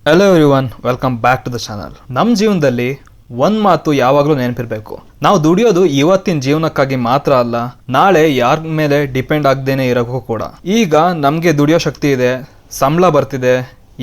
Hello everyone, welcome back to the channel. ನಮ್ಮ ಜೀವನದಲ್ಲಿ ಒಂದು ಮಾತು ಯಾವಾಗಲೂ ನೆನಪಿರಬೇಕು. ನಾವು ದುಡಿಯೋದು ಇವತ್ತಿನ ಜೀವನಕ್ಕಾಗಿ ಮಾತ್ರ ಅಲ್ಲ, ನಾಳೆ ಯಾರ ಮೇಲೆ ಡಿಪೆಂಡ್ ಆಗದೇನೆ ಇರೋಕ್ಕೂ ಕೂಡ. ಈಗ ನಮಗೆ ದುಡಿಯೋ ಶಕ್ತಿ ಇದೆ, ಸಂಬಳ ಬರ್ತಿದೆ,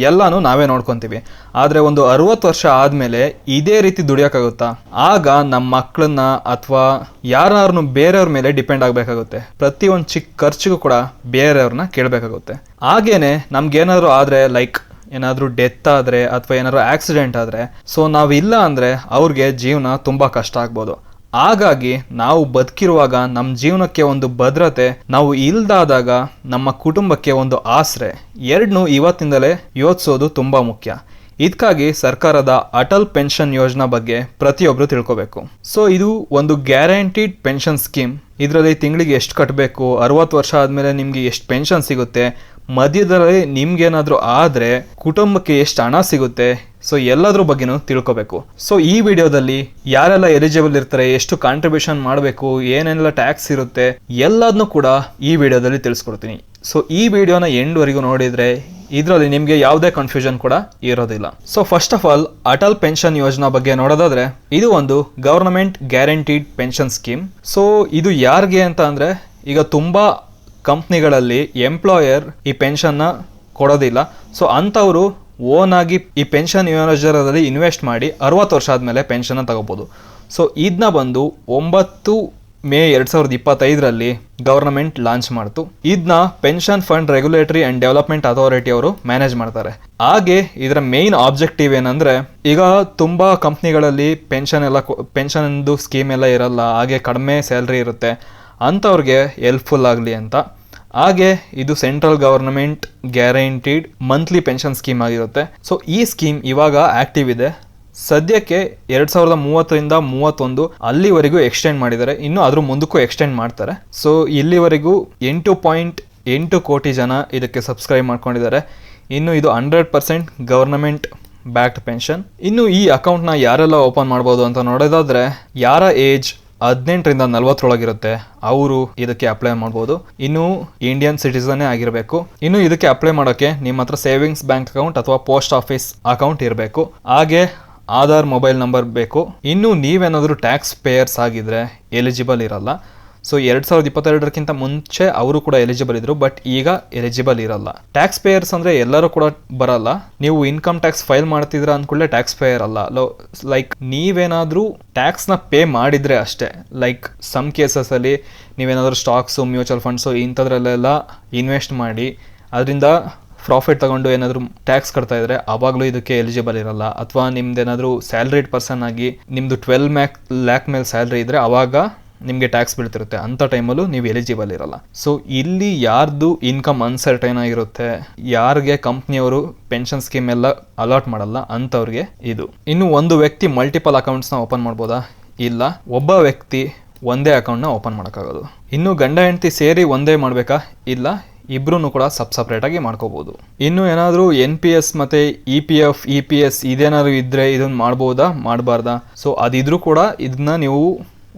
ಎಲ್ಲನೂ ನಾವೇ ನೋಡ್ಕೊತೀವಿ. ಆದರೆ ಒಂದು 60 ವರ್ಷ ಆದಮೇಲೆ ಇದೇ ರೀತಿ ದುಡಿಯೋಕ್ಕಾಗುತ್ತಾ? ಆಗ ನಮ್ಮ ಮಕ್ಕಳನ್ನ ಅಥವಾ ಯಾರನ್ನು ಬೇರೆಯವ್ರ ಮೇಲೆ ಡಿಪೆಂಡ್ ಆಗಬೇಕಾಗುತ್ತೆ. ಪ್ರತಿಯೊಂದು ಚಿಕ್ಕ ಖರ್ಚಿಗೂ ಕೂಡ ಬೇರೆಯವ್ರನ್ನ ಕೇಳಬೇಕಾಗುತ್ತೆ. ಹಾಗೇನೆ ನಮ್ಗೇನಾದ್ರು ಆದರೆ, ಲೈಕ್ ಏನಾದರೂ ಡೆತ್ ಆದರೆ ಅಥವಾ ಏನಾದ್ರು ಆಕ್ಸಿಡೆಂಟ್ ಆದರೆ, ಸೊ ನಾವಿಲ್ಲ ಅಂದರೆ ಅವ್ರಿಗೆ ಜೀವನ ತುಂಬ ಕಷ್ಟ ಆಗ್ಬೋದು. ಹಾಗಾಗಿ ನಾವು ಬದುಕಿರುವಾಗ ನಮ್ಮ ಜೀವನಕ್ಕೆ ಒಂದು ಭದ್ರತೆ, ನಾವು ಇಲ್ದಾದಾಗ ನಮ್ಮ ಕುಟುಂಬಕ್ಕೆ ಒಂದು ಆಸರೆ, ಎರಡನ್ನೂ ಇವತ್ತಿಂದಲೇ ಯೋಚಿಸೋದು ತುಂಬ ಮುಖ್ಯ. ಇದಕ್ಕಾಗಿ ಸರ್ಕಾರದ ಅಟಲ್ ಪೆನ್ಷನ್ ಯೋಜನಾ ಬಗ್ಗೆ ಪ್ರತಿಯೊಬ್ಬರು ತಿಳ್ಕೋಬೇಕು. ಸೊ ಇದು ಒಂದು ಗ್ಯಾರಂಟಿಡ್ ಪೆನ್ಷನ್ ಸ್ಕೀಮ್. ಇದರಲ್ಲಿ ತಿಂಗಳಿಗೆ ಎಷ್ಟು ಕಟ್ಟಬೇಕು, 60 ವರ್ಷ ಆದಮೇಲೆ ನಿಮಗೆ ಎಷ್ಟು ಪೆನ್ಷನ್ ಸಿಗುತ್ತೆ, ಮಧ್ಯದಲ್ಲಿ ನಿಮ್ಗೇನಾದರೂ ಆದರೆ ಕುಟುಂಬಕ್ಕೆ ಎಷ್ಟು ಹಣ ಸಿಗುತ್ತೆ, ಸೊ ಎಲ್ಲದ್ರ ಬಗ್ಗೆನೂ ತಿಳ್ಕೋಬೇಕು. ಸೊ ಈ ವಿಡಿಯೋದಲ್ಲಿ ಯಾರೆಲ್ಲ ಎಲಿಜಿಬಲ್ ಇರ್ತಾರೆ, ಎಷ್ಟು ಕಾಂಟ್ರಿಬ್ಯೂಷನ್ ಮಾಡಬೇಕು, ಏನೆಲ್ಲ ಟ್ಯಾಕ್ಸ್ ಇರುತ್ತೆ, ಎಲ್ಲದನ್ನೂ ಕೂಡ ಈ ವಿಡಿಯೋದಲ್ಲಿ ತಿಳಿಸ್ಕೊಡ್ತೀನಿ. ಸೊ ಈ ವಿಡಿಯೋನ ಎಂಡ್ವರೆಗೂ ನೋಡಿದರೆ ಇದರಲ್ಲಿ ನಿಮಗೆ ಯಾವುದೇ ಕನ್ಫ್ಯೂಷನ್ ಕೂಡ ಇರೋದಿಲ್ಲ. So first of all, Atal pension ಯೋಜನಾ ಬಗ್ಗೆ ನೋಡೋದಾದ್ರೆ, ಇದು ಒಂದು government guaranteed pension scheme. So ಇದು ಯಾರಿಗೆ ಅಂತ ಅಂದರೆ, ಈಗ ತುಂಬ ಕಂಪ್ನಿಗಳಲ್ಲಿ ಎಂಪ್ಲಾಯರ್ ಈ ಪೆನ್ಷನ್ನ ಕೊಡೋದಿಲ್ಲ. ಸೊ ಅಂಥವರು ಓನ್ ಆಗಿ ಈ ಪೆನ್ಷನ್ ಯೋಜನೆಯಲ್ಲಿ ಇನ್ವೆಸ್ಟ್ ಮಾಡಿ 60 ವರ್ಷ ಆದಮೇಲೆ ಪೆನ್ಷನ್ನ ತಗೋಬೋದು. ಸೊ ಇದನ್ನ ಬಂದು 9 ಮೇ 2025ರಲ್ಲಿ ಗವರ್ನಮೆಂಟ್ ಲಾಂಚ್ ಮಾಡ್ತು. ಇದನ್ನ pension fund regulatory and development authority ಅವರು ಮ್ಯಾನೇಜ್ ಮಾಡ್ತಾರೆ. ಹಾಗೆ ಇದರ ಮೇನ್ ಆಬ್ಜೆಕ್ಟಿವ್ ಏನಂದರೆ, ಈಗ ತುಂಬ ಕಂಪ್ನಿಗಳಲ್ಲಿ ಪೆನ್ಷನ್ದು ಸ್ಕೀಮ್ ಎಲ್ಲ ಇರಲ್ಲ, ಹಾಗೆ ಕಡಿಮೆ ಸ್ಯಾಲ್ರಿ ಇರುತ್ತೆ, ಅಂಥವ್ರಿಗೆ ಹೆಲ್ಪ್ಫುಲ್ ಆಗಲಿ ಅಂತ. ಹಾಗೆ ಇದು central government guaranteed monthly pension scheme ಆಗಿರುತ್ತೆ. ಸೊ ಈ ಸ್ಕೀಮ್ ಇವಾಗ ಆಕ್ಟಿವ್ ಇದೆ. ಸದ್ಯಕ್ಕೆ 2030ರಿಂದ 31 ಅಲ್ಲಿವರೆಗೂ ಎಕ್ಸ್ಟೆಂಡ್ ಮಾಡಿದ್ದಾರೆ. ಇನ್ನು ಅದ್ರ ಮುಂದಕ್ಕೂ ಎಕ್ಸ್ಟೆಂಡ್ ಮಾಡ್ತಾರೆ. ಸೊ ಇಲ್ಲಿವರೆಗೂ 8.8 ಕೋಟಿ ಜನ ಇದಕ್ಕೆ ಸಬ್ಸ್ಕ್ರೈಬ್ ಮಾಡ್ಕೊಂಡಿದ್ದಾರೆ. ಇನ್ನು ಇದು 100% ಗವರ್ನಮೆಂಟ್ ಬ್ಯಾಕ್ಡ್ ಪೆನ್ಷನ್. ಇನ್ನು ಈ ಅಕೌಂಟ್ನ ಯಾರೆಲ್ಲ ಓಪನ್ ಮಾಡ್ಬೋದು ಅಂತ ನೋಡೋದಾದ್ರೆ, ಯಾರ ಏಜ್ 18ರಿಂದ 40 ಅವರು ಇದಕ್ಕೆ ಅಪ್ಲೈ ಮಾಡ್ಬೋದು. ಇನ್ನು ಇಂಡಿಯನ್ ಸಿಟಿಸನ್ನೇ ಆಗಿರಬೇಕು. ಇನ್ನು ಇದಕ್ಕೆ ಅಪ್ಲೈ ಮಾಡೋಕ್ಕೆ ನಿಮ್ಮ ಹತ್ರ ಸೇವಿಂಗ್ಸ್ ಬ್ಯಾಂಕ್ ಅಕೌಂಟ್ ಅಥವಾ ಪೋಸ್ಟ್ ಆಫೀಸ್ ಅಕೌಂಟ್ ಇರಬೇಕು. ಹಾಗೆ ಆಧಾರ್ ಮೊಬೈಲ್ ನಂಬರ್ ಬೇಕು. ಇನ್ನು ನೀವೇನಾದರೂ ಟ್ಯಾಕ್ಸ್ ಪೇಯರ್ಸ್ ಆಗಿದ್ರೆ ಎಲಿಜಿಬಲ್ ಇರಲ್ಲ. ಸೊ 2022ಕ್ಕಿಂತ ಮುಂಚೆ ಅವರು ಕೂಡ ಎಲಿಜಿಬಲ್ ಇದ್ರು, ಬಟ್ ಈಗ ಎಲಿಜಿಬಲ್ ಇರಲ್ಲ. ಟ್ಯಾಕ್ಸ್ ಪೇಯರ್ಸ್ ಅಂದರೆ ಎಲ್ಲರೂ ಕೂಡ ಬರಲ್ಲ. ನೀವು ಇನ್ಕಮ್ ಟ್ಯಾಕ್ಸ್ ಫೈಲ್ ಮಾಡ್ತಿದ್ರ ಅಂದ್ಕೊಳ್ಳೆ ಟ್ಯಾಕ್ಸ್ ಪೇಯರ್ ಅಲ್ಲ. ಲೈಕ್ ನೀವೇನಾದರೂ ಟ್ಯಾಕ್ಸ್ನ ಪೇ ಮಾಡಿದರೆ ಅಷ್ಟೇ. ಲೈಕ್ ಸಮ್ ಕೇಸಸಲ್ಲಿ ನೀವೇನಾದರೂ ಸ್ಟಾಕ್ಸು, ಮ್ಯೂಚುವಲ್ ಫಂಡ್ಸು ಇಂಥದ್ರಲ್ಲೆಲ್ಲ ಇನ್ವೆಸ್ಟ್ ಮಾಡಿ ಅದರಿಂದ ಪ್ರಾಫಿಟ್ ತಗೊಂಡು ಏನಾದರೂ ಟ್ಯಾಕ್ಸ್ ಕಟ್ತಾ ಇದ್ರೆ ಆವಾಗಲೂ ಇದಕ್ಕೆ ಎಲಿಜಿಬಲ್ ಇರಲ್ಲ. ಅಥವಾ ನಿಮ್ದೇನಾದರೂ ಸ್ಯಾಲ್ರಿಡ್ ಪರ್ಸನ್ ಆಗಿ ನಿಮ್ಮದು 12 ಲ್ಯಾಕ್ ಮೇಲೆ ಸ್ಯಾಲ್ರಿ ಇದ್ದರೆ ಆವಾಗ ನಿಮಗೆ ಟ್ಯಾಕ್ಸ್ ಬೀಳ್ತಿರುತ್ತೆ. ಅಂಥ ಟೈಮಲ್ಲೂ ನೀವು ಎಲಿಜಿಬಲ್ ಇರಲ್ಲ. ಸೊ ಇಲ್ಲಿ ಯಾರ್ದು ಇನ್ಕಮ್ ಅನ್ಸರ್ಟೈನ್ ಆಗಿರುತ್ತೆ, ಯಾರಿಗೆ ಕಂಪ್ನಿಯವರು ಪೆನ್ಷನ್ ಸ್ಕೀಮ್ ಎಲ್ಲ ಅಲಾಟ್ ಮಾಡಲ್ಲ, ಅಂಥವ್ರಿಗೆ ಇದು. ಇನ್ನು ಒಂದು ವ್ಯಕ್ತಿ ಮಲ್ಟಿಪಲ್ ಅಕೌಂಟ್ಸ್ನ ಓಪನ್ ಮಾಡ್ಬೋದಾ? ಇಲ್ಲ, ಒಬ್ಬ ವ್ಯಕ್ತಿ ಒಂದೇ ಅಕೌಂಟ್ನ ಓಪನ್ ಮಾಡೋಕ್ಕಾಗೋದು. ಇನ್ನು ಗಂಡ ಹೆಂಡತಿ ಸೇರಿ ಒಂದೇ ಮಾಡಬೇಕಾ? ಇಲ್ಲ, ಇಬ್ರು ಕೂಡ ಸಪ್ರೇಟಾಗಿ ಮಾಡ್ಕೋಬೋದು. ಇನ್ನು ಏನಾದರೂ NPS ಮತ್ತು EPF, EPS ಇದೇನಾದ್ರು ಇದ್ದರೆ ಇದನ್ನು ಮಾಡ್ಬೋದಾ, ಮಾಡಬಾರ್ದಾ? ಸೊ ಅದಿದ್ರೂ ಕೂಡ ಇದನ್ನ ನೀವು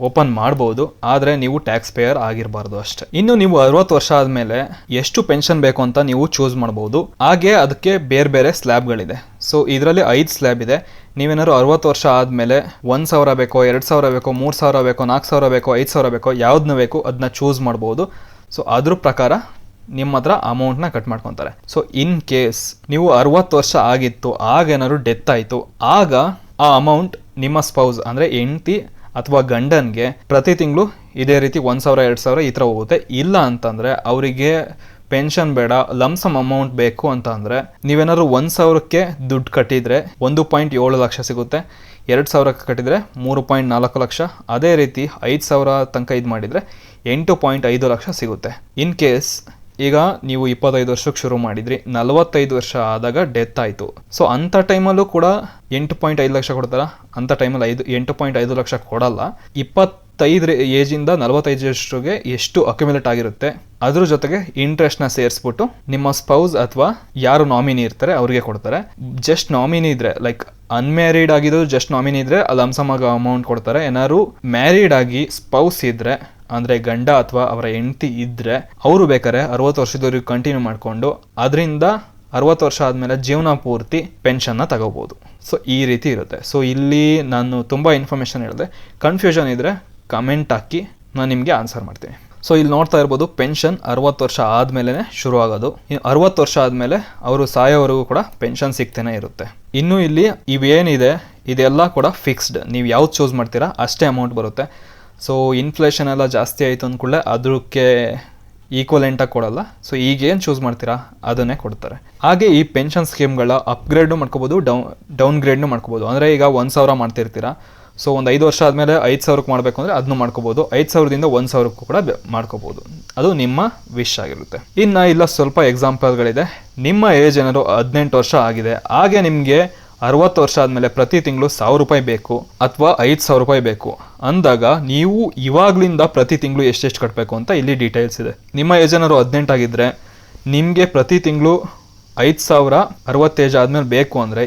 ಓಪನ್ ಮಾಡ್ಬೋದು, ಆದರೆ ನೀವು ಟ್ಯಾಕ್ಸ್ ಪೇಯರ್ ಆಗಿರಬಾರ್ದು ಅಷ್ಟೇ. ಇನ್ನು ನೀವು 60 ವರ್ಷ ಆದಮೇಲೆ ಎಷ್ಟು ಪೆನ್ಷನ್ ಬೇಕು ಅಂತ ನೀವು ಚೂಸ್ ಮಾಡ್ಬೋದು. ಹಾಗೆ ಅದಕ್ಕೆ ಬೇರೆ ಬೇರೆ ಸ್ಲ್ಯಾಬ್ಗಳಿದೆ. ಸೊ ಇದರಲ್ಲಿ 5 ಸ್ಲ್ಯಾಬ್ ಇದೆ. ನೀವೇನಾದ್ರು 60 ವರ್ಷ ಆದಮೇಲೆ 1,000 ಬೇಕೋ, 2,000 ಬೇಕೋ, 3,000 ಬೇಕೋ, 4,000 ಬೇಕೋ, 5,000 ಬೇಕೋ, ಯಾವ್ದನ್ನ ಬೇಕು ಅದನ್ನ ಚೂಸ್ ಮಾಡ್ಬೋದು. ಸೊ ಅದ್ರ ಪ್ರಕಾರ ನಿಮ್ಮ ಹತ್ರ ಅಮೌಂಟ್ನ ಕಟ್ ಮಾಡ್ಕೊತಾರೆ. ಸೊ ಇನ್ ಕೇಸ್ ನೀವು 60 ವರ್ಷ ಆಗಿತ್ತು, ಆಗ ಏನಾದ್ರು ಡೆತ್ ಆಯಿತು, ಆಗ ಆ ಅಮೌಂಟ್ ನಿಮ್ಮ ಸ್ಪೌಸ್ ಅಂದರೆ ಹೆಂಡತಿ ಅಥವಾ ಗಂಡನ್ಗೆ ಪ್ರತಿ ತಿಂಗಳು ಇದೇ ರೀತಿ 1,000, 2,000 ಈ ಥರ ಹೋಗುತ್ತೆ. ಇಲ್ಲ ಅಂತಂದರೆ ಅವರಿಗೆ ಪೆನ್ಷನ್ ಬೇಡ, ಲಮ್ಸಮ್ ಅಮೌಂಟ್ ಬೇಕು ಅಂತ ಅಂದರೆ ನೀವೇನಾದ್ರು 1,000ಕ್ಕೆ ದುಡ್ಡು ಕಟ್ಟಿದರೆ 1.7 ಲಕ್ಷ ಸಿಗುತ್ತೆ. 2,000ಕ್ಕೆ ಕಟ್ಟಿದರೆ 3.4 ಲಕ್ಷ. ಅದೇ ರೀತಿ 5,000 ತನಕ ಇದು ಮಾಡಿದರೆ 8.5 ಲಕ್ಷ ಸಿಗುತ್ತೆ. ಇನ್ ಕೇಸ್ ಈಗ ನೀವು 25 ವರ್ಷಕ್ಕೆ ಶುರು ಮಾಡಿದ್ರಿ, 45 ವರ್ಷ ಆದಾಗ ಡೆತ್ ಆಯಿತು, ಸೊ ಅಂಥ ಟೈಮಲ್ಲೂ ಕೂಡ 8.5 ಲಕ್ಷ ಕೊಡ್ತಾರ. ಅಂಥ ಟೈಮಲ್ಲಿ 8.5 ಲಕ್ಷ ಕೊಡಲ್ಲ. 25 ಏಜಿಂದ 45 ವರ್ಷಗೆ ಎಷ್ಟು ಅಕ್ಯುಮುಲೇಟ್ ಆಗಿರುತ್ತೆ ಅದ್ರ ಜೊತೆಗೆ ಇಂಟ್ರೆಸ್ಟ್ನ ಸೇರಿಸ್ಬಿಟ್ಟು ನಿಮ್ಮ ಸ್ಪೌಸ್ ಅಥವಾ ಯಾರು ನಾಮಿನಿ ಇರ್ತಾರೆ ಅವ್ರಿಗೆ ಕೊಡ್ತಾರೆ. ಜಸ್ಟ್ ನಾಮಿನಿ ಇದ್ರೆ, ಲೈಕ್ ಅನ್ಮ್ಯಾರಿಡ್ ಆಗಿದ್ದು ಜಸ್ಟ್ ನಾಮಿನಿ ಇದ್ರೆ ಅಲ್ಲಿ ಲಂಸಮ್ ಅಮೌಂಟ್ ಕೊಡ್ತಾರೆ. ಏನಾದ್ರು ಮ್ಯಾರಿಡ್ ಆಗಿ ಸ್ಪೌಸ್ ಇದ್ರೆ ಅಂದರೆ ಗಂಡ ಅಥವಾ ಅವರ ಹೆಂಡತಿ ಇದ್ದರೆ ಅವರು ಬೇಕಾದ್ರೆ 60 ವರ್ಷದವರೆಗೂ ಕಂಟಿನ್ಯೂ ಮಾಡಿಕೊಂಡು ಅದರಿಂದ 60 ವರ್ಷ ಆದಮೇಲೆ ಜೀವನ ಪೂರ್ತಿ ಪೆನ್ಷನ್ನ ತಗೋಬೋದು. ಸೊ ಈ ರೀತಿ ಇರುತ್ತೆ. ಸೊ ಇಲ್ಲಿ ನಾನು ತುಂಬ ಇನ್ಫಾರ್ಮೇಷನ್ ಹೇಳಿದೆ. ಕನ್ಫ್ಯೂಷನ್ ಇದ್ದರೆ ಕಮೆಂಟ್ ಹಾಕಿ, ನಾನು ನಿಮಗೆ ಆನ್ಸರ್ ಮಾಡ್ತೀನಿ. ಸೊ ಇಲ್ಲಿ ನೋಡ್ತಾ ಇರ್ಬೋದು, ಪೆನ್ಷನ್ 60 ವರ್ಷ ಆದಮೇಲೆ ಶುರು ಆಗೋದು. 60 ವರ್ಷ ಆದಮೇಲೆ ಅವರು ಸಾಯೋವರೆಗೂ ಕೂಡ ಪೆನ್ಷನ್ ಸಿಗ್ತಾನೆ ಇರುತ್ತೆ. ಇನ್ನು ಇಲ್ಲಿ ಇವೇನಿದೆ ಇದೆಲ್ಲ ಕೂಡ ಫಿಕ್ಸ್ಡ್. ನೀವು ಯಾವ್ದು ಚೂಸ್ ಮಾಡ್ತೀರಾ ಅಷ್ಟೇ ಅಮೌಂಟ್ ಬರುತ್ತೆ. ಸೊ ಇನ್ಫ್ಲೇಷನ್ ಎಲ್ಲ ಜಾಸ್ತಿ ಆಯಿತು ಅಂದ್ಕೂಡಲೇ ಅದಕ್ಕೆ ಈಕ್ವಲೆಂಟಾಗಿ ಕೊಡಲ್ಲ. ಸೊ ಈಗೇನು ಚೂಸ್ ಮಾಡ್ತೀರಾ ಅದನ್ನೇ ಕೊಡ್ತಾರೆ. ಹಾಗೆ ಈ ಪೆನ್ಷನ್ ಸ್ಕೀಮ್ಗಳ ಅಪ್ಗ್ರೇಡು ಮಾಡ್ಕೋಬೋದು, ಡೌನ್ಗ್ರೇಡ್ನು ಮಾಡ್ಕೋಬೋದು. ಅಂದರೆ ಈಗ 1,000 ಮಾಡ್ತಿರ್ತೀರಾ, ಸೊ ಒಂದು 5 ವರ್ಷ ಆದಮೇಲೆ 5,000ಕ್ಕೆ ಮಾಡಬೇಕು ಅಂದರೆ ಅದನ್ನು ಮಾಡ್ಕೋಬೋದು. 5,000ದಿಂದ 1,000ಕ್ಕೂ ಕೂಡ ಮಾಡ್ಕೋಬೋದು. ಅದು ನಿಮ್ಮ ವಿಶ್ ಆಗಿರುತ್ತೆ. ಇನ್ನು ಇಲ್ಲ ಸ್ವಲ್ಪ ಎಕ್ಸಾಂಪಲ್ಗಳಿದೆ. ನಿಮ್ಮ ಏಜ್ ಏನಾದ್ರು 18 ವರ್ಷ ಆಗಿದೆ, ಹಾಗೆ ನಿಮಗೆ 60 ವರ್ಷ ಆದಮೇಲೆ ಪ್ರತಿ ತಿಂಗಳು 1,000 ರೂಪಾಯಿ ಬೇಕು ಅಥವಾ 5,000 ರೂಪಾಯಿ ಬೇಕು ಅಂದಾಗ ನೀವು ಇವಾಗಲಿಂದ ಪ್ರತಿ ತಿಂಗಳು ಎಷ್ಟೆಷ್ಟು ಕಟ್ಟಬೇಕು ಅಂತ ಇಲ್ಲಿ ಡೀಟೇಲ್ಸ್ ಇದೆ. ನಿಮ್ಮ ಏಜ್ ಏನಾದ್ರು 18 ಆಗಿದ್ದರೆ ನಿಮಗೆ ಪ್ರತಿ ತಿಂಗಳು 5,000 60 ಏಜ್ ಆದಮೇಲೆ ಬೇಕು ಅಂದರೆ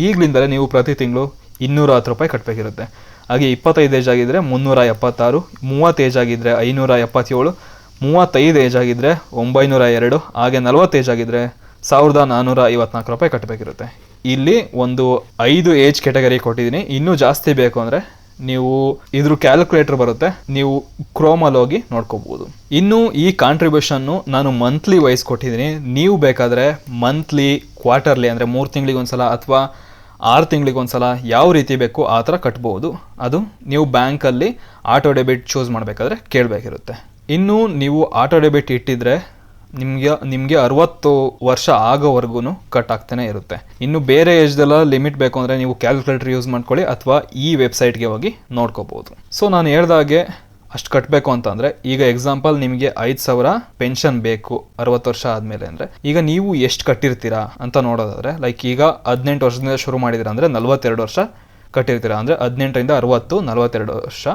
ಈಗಲಿಂದಲೇ ನೀವು ಪ್ರತಿ ತಿಂಗಳು 210 ರೂಪಾಯಿ ಕಟ್ಟಬೇಕಿರುತ್ತೆ. ಹಾಗೆ 25 ಏಜ್ ಆಗಿದ್ದರೆ 376, 30 ಏಜ್ ಆಗಿದ್ದರೆ 577, 35 ಏಜ್ ಆಗಿದ್ದರೆ 902, ಹಾಗೆ 40 ಏಜ್ ಆಗಿದ್ದರೆ 1,454 ರೂಪಾಯಿ ಕಟ್ಟಬೇಕಿರುತ್ತೆ. ಇಲ್ಲಿ ಒಂದು 5 ಏಜ್ ಕ್ಯಾಟಗರಿ ಕೊಟ್ಟಿದ್ದೀನಿ. ಇನ್ನೂ ಜಾಸ್ತಿ ಬೇಕು ಅಂದರೆ ನೀವು ಇದ್ರ ಕ್ಯಾಲ್ಕುಲೇಟರ್ ಬರುತ್ತೆ, ನೀವು ಕ್ರೋಮಲ್ಲಿ ಹೋಗಿ ನೋಡ್ಕೋಬೋದು. ಇನ್ನು ಈ ಕಾಂಟ್ರಿಬ್ಯೂಷನ್ನು ನಾನು ಮಂತ್ಲಿ ವೈಸ್ ಕೊಟ್ಟಿದ್ದೀನಿ. ನೀವು ಬೇಕಾದರೆ ಮಂತ್ಲಿ, ಕ್ವಾರ್ಟರ್ಲಿ ಅಂದರೆ 3 ತಿಂಗಳಿಗೊಂದ್ಸಲ ಅಥವಾ 6 ತಿಂಗಳಿಗೊಂದ್ಸಲ ಯಾವ ರೀತಿ ಬೇಕು ಆ ಥರ ಕಟ್ಬೋದು. ಅದು ನೀವು ಬ್ಯಾಂಕಲ್ಲಿ ಆಟೋ ಡೆಬಿಟ್ ಚೂಸ್ ಮಾಡಬೇಕಾದ್ರೆ ಕೇಳಬೇಕಿರುತ್ತೆ. ಇನ್ನು ನೀವು ಆಟೋ ಡೆಬಿಟ್ ಇಟ್ಟಿದ್ರೆ ನಿಮಗೆ 60 ವರ್ಷ ಆಗೋವರೆಗೂ ಕಟ್ ಆಗ್ತಾನೆ ಇರುತ್ತೆ. ಇನ್ನು ಬೇರೆ ಏಜ್ದೆಲ್ಲ ಲಿಮಿಟ್ ಬೇಕು ಅಂದರೆ ನೀವು ಕ್ಯಾಲ್ಕುಲೇಟರ್ ಯೂಸ್ ಮಾಡ್ಕೊಳ್ಳಿ ಅಥವಾ ಈ ವೆಬ್ಸೈಟ್ಗೆ ಹೋಗಿ ನೋಡ್ಕೋಬೋದು. ಸೊ ನಾನು ಹೇಳ್ದಾಗೆ ಅಷ್ಟು ಕಟ್ಟಬೇಕು ಅಂತಂದರೆ, ಈಗ ಎಕ್ಸಾಂಪಲ್ ನಿಮಗೆ 5,000 ಪೆನ್ಷನ್ ಬೇಕು 60 ವರ್ಷ ಆದಮೇಲೆ ಅಂದರೆ, ಈಗ ನೀವು ಎಷ್ಟು ಕಟ್ಟಿರ್ತೀರಾ ಅಂತ ನೋಡೋದಾದರೆ, ಲೈಕ್ ಈಗ 18 ವರ್ಷದಿಂದ ಶುರು ಮಾಡಿದ್ದೀರಾ ಅಂದರೆ 42 ವರ್ಷ ಕಟ್ಟಿರ್ತೀರಾ. ಅಂದರೆ 18ರಿಂದ 60 42 ವರ್ಷ.